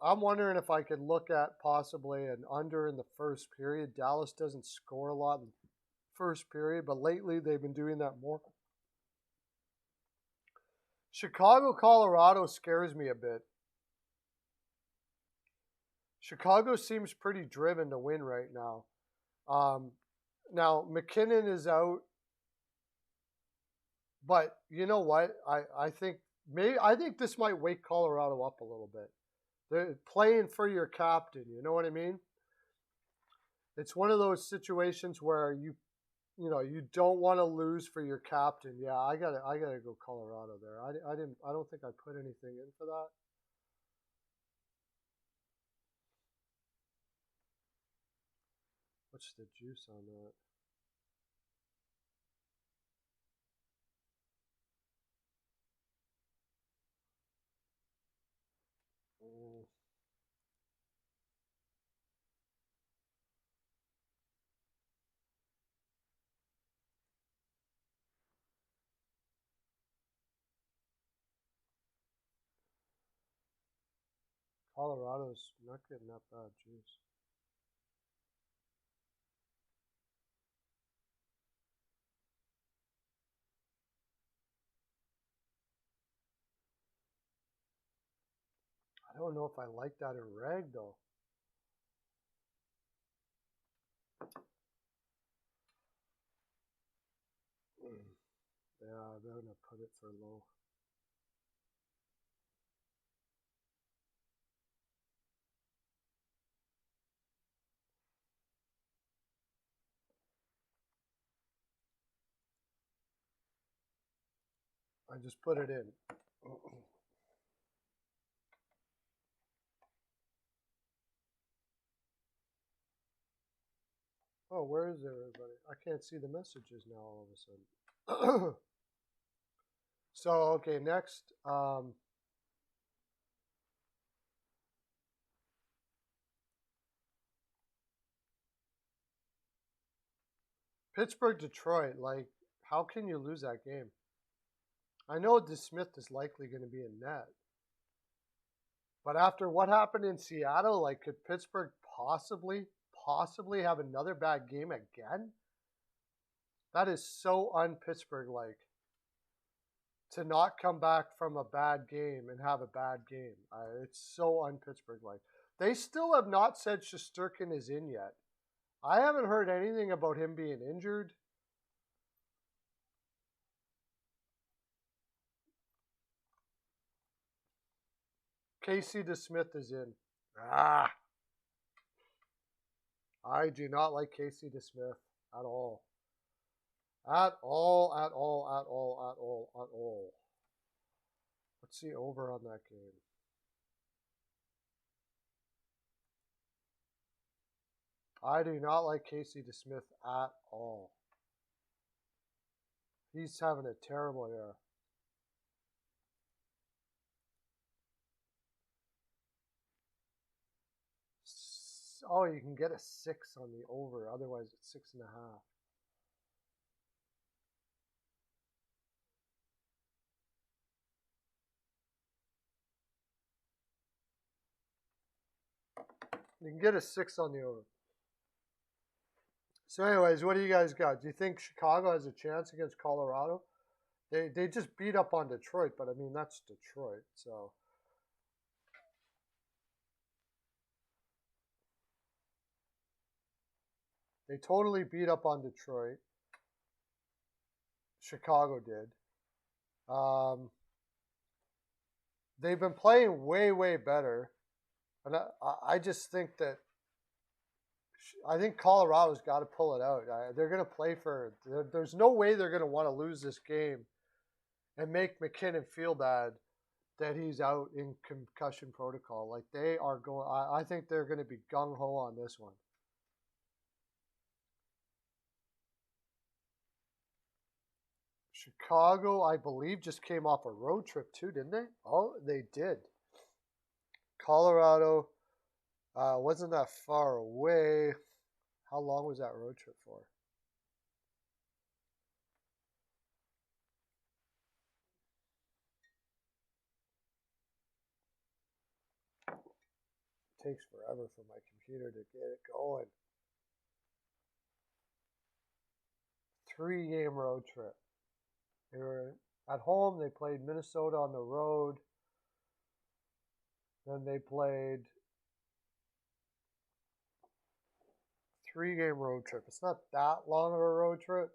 I'm wondering if I could look at possibly an under in the first period. Dallas doesn't score a lot in the first period, but lately they've been doing that more. Chicago, Colorado scares me a bit. Chicago seems pretty driven to win right now. Now, McKinnon is out. But you know what? I think this might wake Colorado up a little bit. They're playing for your captain, you know what I mean? It's one of those situations where you don't want to lose for your captain. Yeah, I gotta go Colorado there. I don't think I put anything in for that. What's the juice on that? Colorado's not getting that bad juice. I don't know if I like that in reg though. Yeah, they're gonna put it for low. I just put it in. Oh, where is everybody? I can't see the messages now all of a sudden. So, okay, next. Pittsburgh, Detroit. Like, how can you lose that game? I know DeSmith is likely going to be in net. But after what happened in Seattle, like, could Pittsburgh possibly have another bad game again? That is so un-Pittsburgh like to not come back from a bad game and have a bad game. It's so un-Pittsburgh like. They still have not said Shesterkin is in yet. I haven't heard anything about him being injured. Casey DeSmith is in. I do not like Casey DeSmith at all. At all. Let's see over on that game. I do not like Casey DeSmith at all. He's having a terrible year. Oh, you can get a 6 on the over. Otherwise, it's 6.5. You can get a 6 on the over. So anyways, what do you guys got? Do you think Chicago has a chance against Colorado? They just beat up on Detroit, but I mean, that's Detroit. So they totally beat up on Detroit. Chicago did. They've been playing way better. And I just think that I think Colorado's got to pull it out. They're going to play for. There's no way they're going to want to lose this game and make McKinnon feel bad that he's out in concussion protocol. Like they are going. I think they're going to be gung ho on this one. Chicago, I believe, just came off a road trip too, didn't they? Oh, they did. Colorado wasn't that far away. How long was that road trip for? It takes forever for my computer to get it going. 3-game road trip. They were at home. They played Minnesota on the road. Then they played 3-game road trip. It's not that long of a road trip.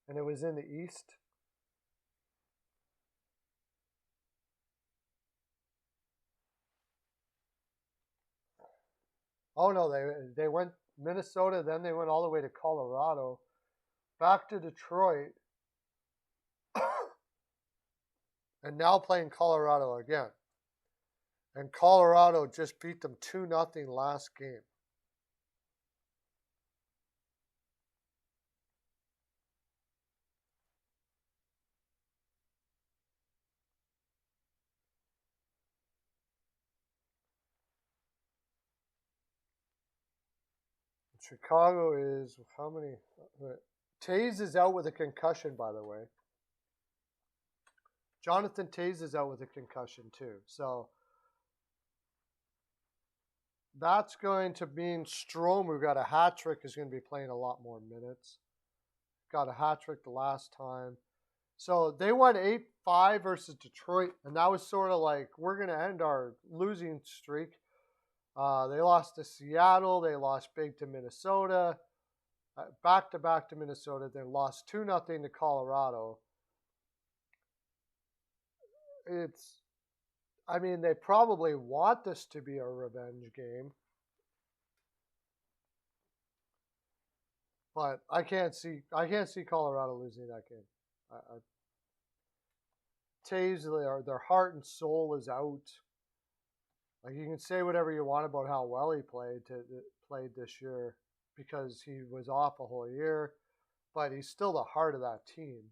And it was in the East. Oh no, they went Minnesota, then they went all the way to Colorado, back to Detroit, and now playing Colorado again. And Colorado just beat them 2-0 last game. Chicago is how many? Taze is out with a concussion, by the way. Jonathan Taze is out with a concussion too. So that's going to mean Strome, who got a hat trick, is going to be playing a lot more minutes. Got a hat trick the last time. So they won 8-5 versus Detroit, and that was sort of like, we're going to end our losing streak. They lost to Seattle. They lost big to Minnesota. Back-to-back to Minnesota. They lost 2-0 to Colorado. I mean, they probably want this to be a revenge game. But I can't see Colorado losing that game. Taves, their heart and soul is out. Like, you can say whatever you want about how well he played this year because he was off a whole year, but he's still the heart of that team.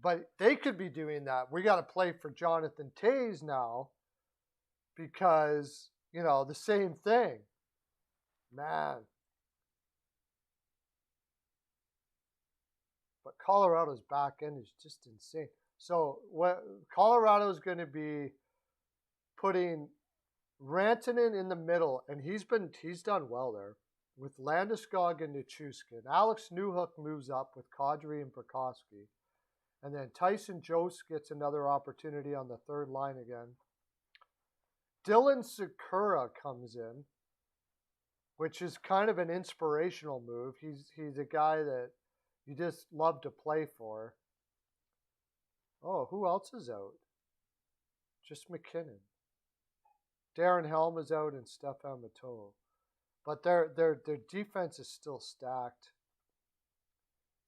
But they could be doing that. We got to play for Jonathan Toews now because, you know, the same thing. Man. But Colorado's back end is just insane. So what Colorado's going to be putting Rantanen in the middle, and he's done well there with Landeskog and Nichushkin. Alex Newhook moves up with Kadri and Burakovsky. And then Tyson Jost gets another opportunity on the third line again. Dylan Sikura comes in, which is kind of an inspirational move. He's a guy that you just love to play for. Oh, who else is out? Just McKinnon. Darren Helm is out and Stefan Matteau. But their defense is still stacked.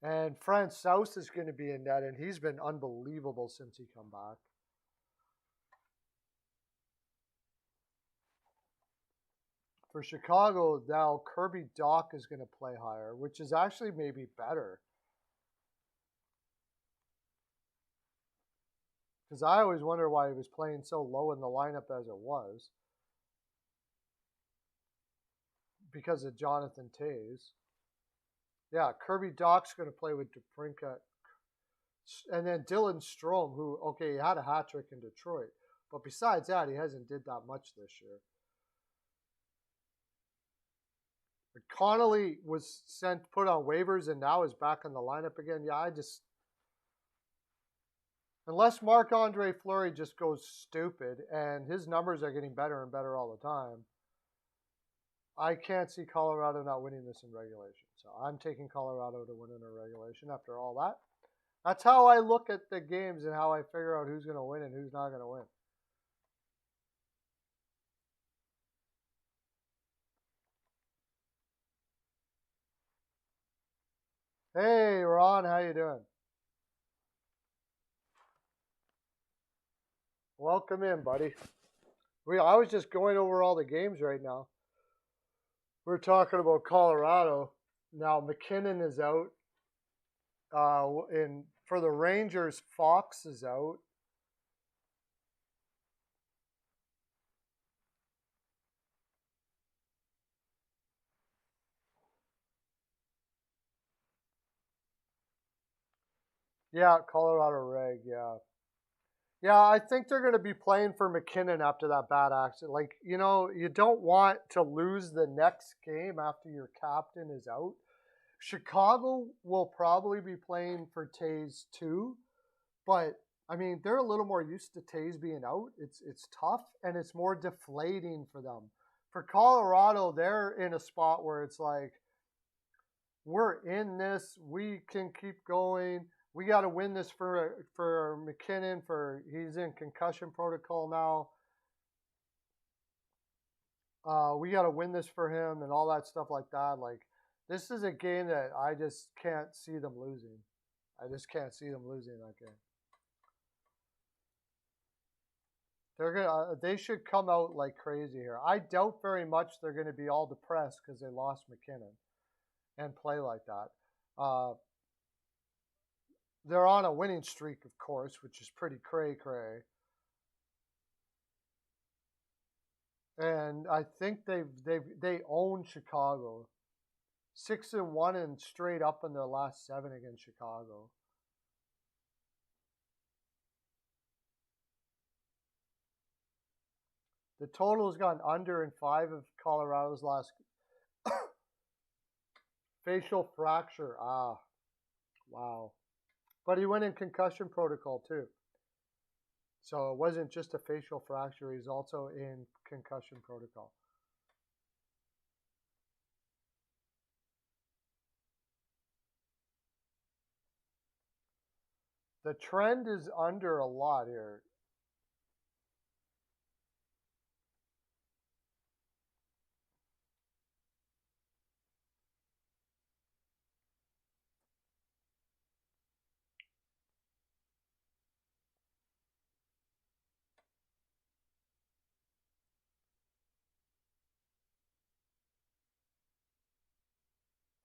And Franz South is going to be in net, and he's been unbelievable since he come back. For Chicago, now Kirby Dach is going to play higher, which is actually maybe better. Because I always wonder why he was playing so low in the lineup as it was. Because of Jonathan Toews. Yeah, Kirby Dach's going to play with DeBrincat. And then Dylan Strome, who, okay, he had a hat trick in Detroit. But besides that, he hasn't did that much this year. But Connolly was put on waivers and now is back in the lineup again. Yeah, unless Marc-Andre Fleury just goes stupid and his numbers are getting better and better all the time, I can't see Colorado not winning this in regulation. So I'm taking Colorado to win in a regulation after all that. That's how I look at the games and how I figure out who's going to win and who's not going to win. Hey, Ron, how you doing? Welcome in, buddy. I was just going over all the games right now. We're talking about Colorado. Now McKinnon is out. For the Rangers, Fox is out. Yeah, Colorado Reg, yeah. Yeah, I think they're going to be playing for McKinnon after that bad accident. Like, you know, you don't want to lose the next game after your captain is out. Chicago will probably be playing for Toews too, but I mean, they're a little more used to Toews being out. It's tough and it's more deflating for them. For Colorado, they're in a spot where it's like, we're in this, we can keep going. We got to win this for McKinnon. He's in concussion protocol now. We got to win this for him and all that stuff like that. Like, this is a game that I just can't see them losing. I just can't see them losing that game. They should come out like crazy here. I doubt very much they're going to be all depressed because they lost McKinnon and play like that. They're on a winning streak, of course, which is pretty cray-cray. And I think they own Chicago. 6-1 and straight up in their last 7 against Chicago. The total has gone under in 5 of Colorado's last. Facial fracture. Ah, wow. But he went in concussion protocol too. So it wasn't just a facial fracture. He's also in concussion protocol. The trend is under a lot here.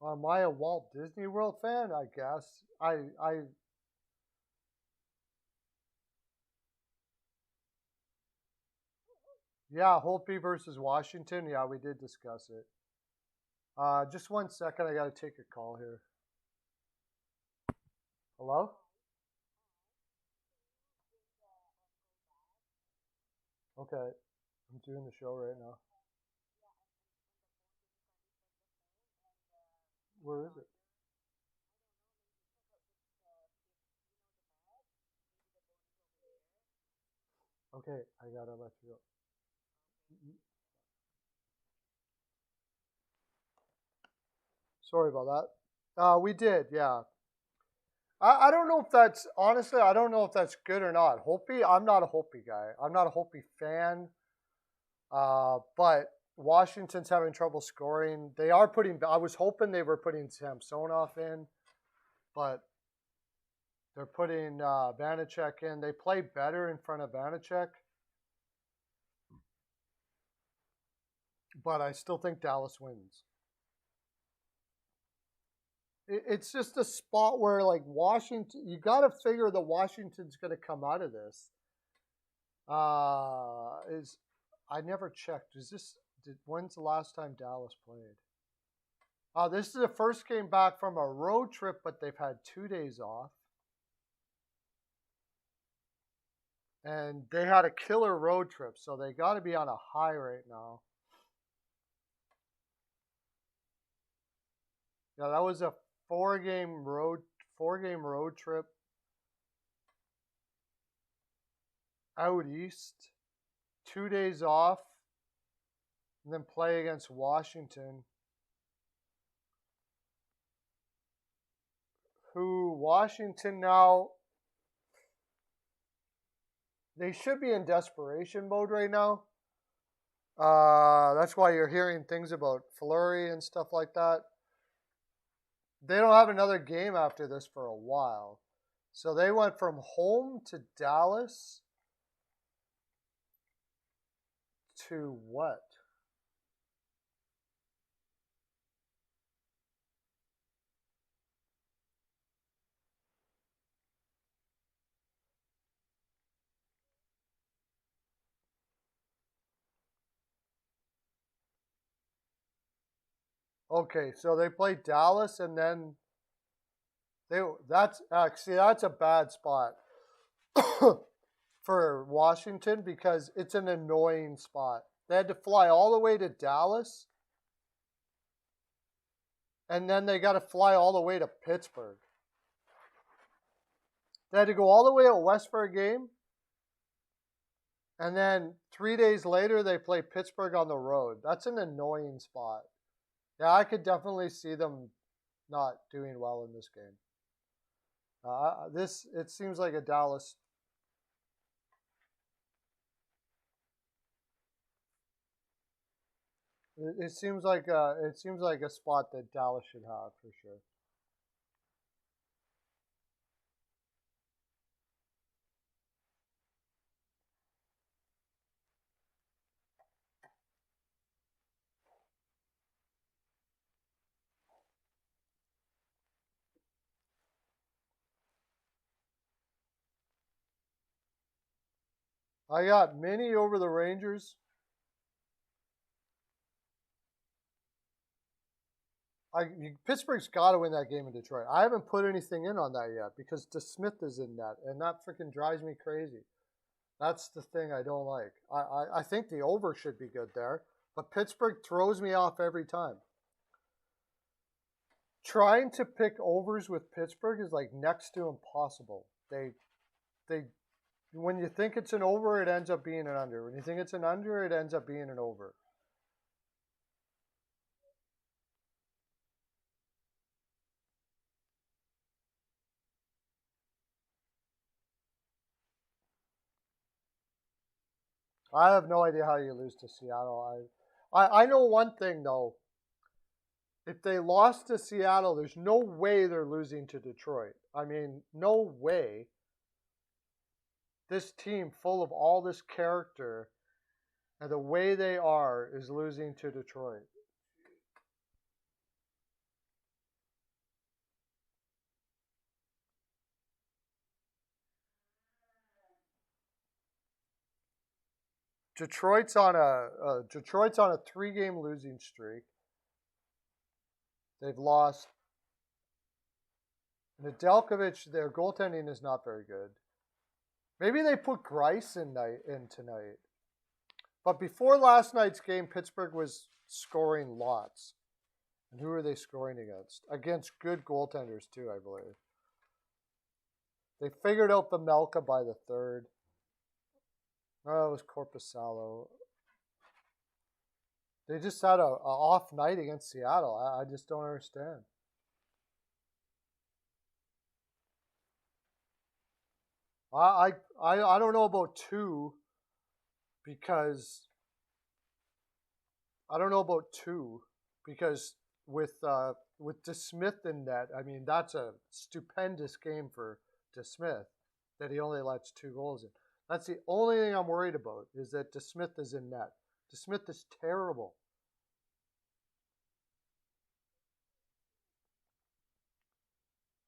Am I a Walt Disney World fan? I guess. Yeah, Holtby versus Washington. Yeah, we did discuss it. Just 1 second. I got to take a call here. Hello? Okay. I'm doing the show right now. Where is it? Okay, I gotta let you go. Sorry about that. We did, yeah. I don't know if that's honestly. I don't know if that's good or not. Hopi, I'm not a Hopi guy. I'm not a Hopi fan. But Washington's having trouble scoring. They are putting. I was hoping they were putting Samsonov in, but they're putting Vanacek in. They play better in front of Vanacek, but I still think Dallas wins. It's just a spot where, like, Washington, you got to figure that Washington's going to come out of this. Is I never checked. When's the last time Dallas played? This is the first game back from a road trip, but they've had 2 days off. And they had a killer road trip, so they got to be on a high right now. Yeah, that was a four-game road trip out east, 2 days off, and then play against Washington, who Washington now, they should be in desperation mode right now. That's why you're hearing things about Fleury and stuff like that. They don't have another game after this for a while. So they went from home to Dallas to what? Okay, so they played Dallas and then that's a bad spot for Washington because it's an annoying spot. They had to fly all the way to Dallas and then they got to fly all the way to Pittsburgh. They had to go all the way out west for a game. And then 3 days later, they play Pittsburgh on the road. That's an annoying spot. Yeah, I could definitely see them not doing well in this game. It seems like a Dallas. It seems like a spot that Dallas should have for sure. I got Mini over the Rangers. Pittsburgh's got to win that game in Detroit. I haven't put anything in on that yet because DeSmith is in that, and that freaking drives me crazy. That's the thing I don't like. I think the over should be good there, but Pittsburgh throws me off every time. Trying to pick overs with Pittsburgh is like next to impossible. They when you think it's an over, it ends up being an under. When you think it's an under, it ends up being an over. I have no idea how you lose to Seattle. I know one thing though. If they lost to Seattle, there's no way they're losing to Detroit. I mean, no way. This team, full of all this character, and the way they are, is losing to Detroit. Detroit's on a 3-game losing streak. They've lost. Nedeljkovic, their goaltending is not very good. Maybe they put Grice in tonight. But before last night's game, Pittsburgh was scoring lots. And who are they scoring against? Against good goaltenders, too, I believe. They figured out the Melka by the third. Oh, it was Korpisalo. They just had a off night against Seattle. I just don't understand. I don't know about 2 because with DeSmith in net, I mean, that's a stupendous game for DeSmith that he only lets 2 goals in. That's the only thing I'm worried about is that DeSmith is in net. DeSmith is terrible.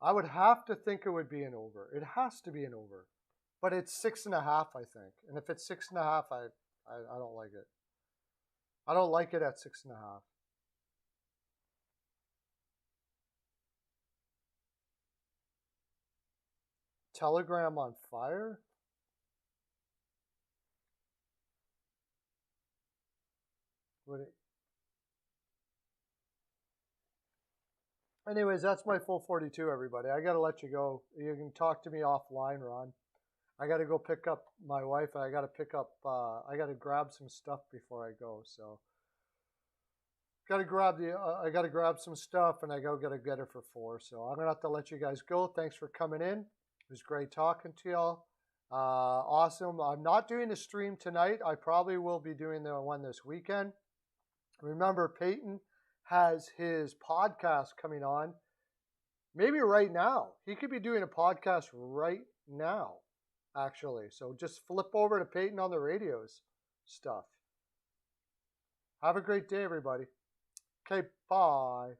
I would have to think it would be an over. It has to be an over. But it's 6.5, I think. And if it's 6.5, I don't like it. I don't like it at 6.5. Telegram on fire? Anyways, that's my full 42, everybody. I got to let you go. You can talk to me offline, Ron. I got to go pick up my wife, and I got to grab some stuff before I go. So, I got to grab some stuff, and I got to get her for 4. So I'm gonna have to let you guys go. Thanks for coming in. It was great talking to y'all. Awesome. I'm not doing a stream tonight. I probably will be doing the one this weekend. Remember, Peyton has his podcast coming on. Maybe right now. He could be doing a podcast right now, actually. So just flip over to Peyton on the radios stuff. Have a great day, everybody. Okay, bye.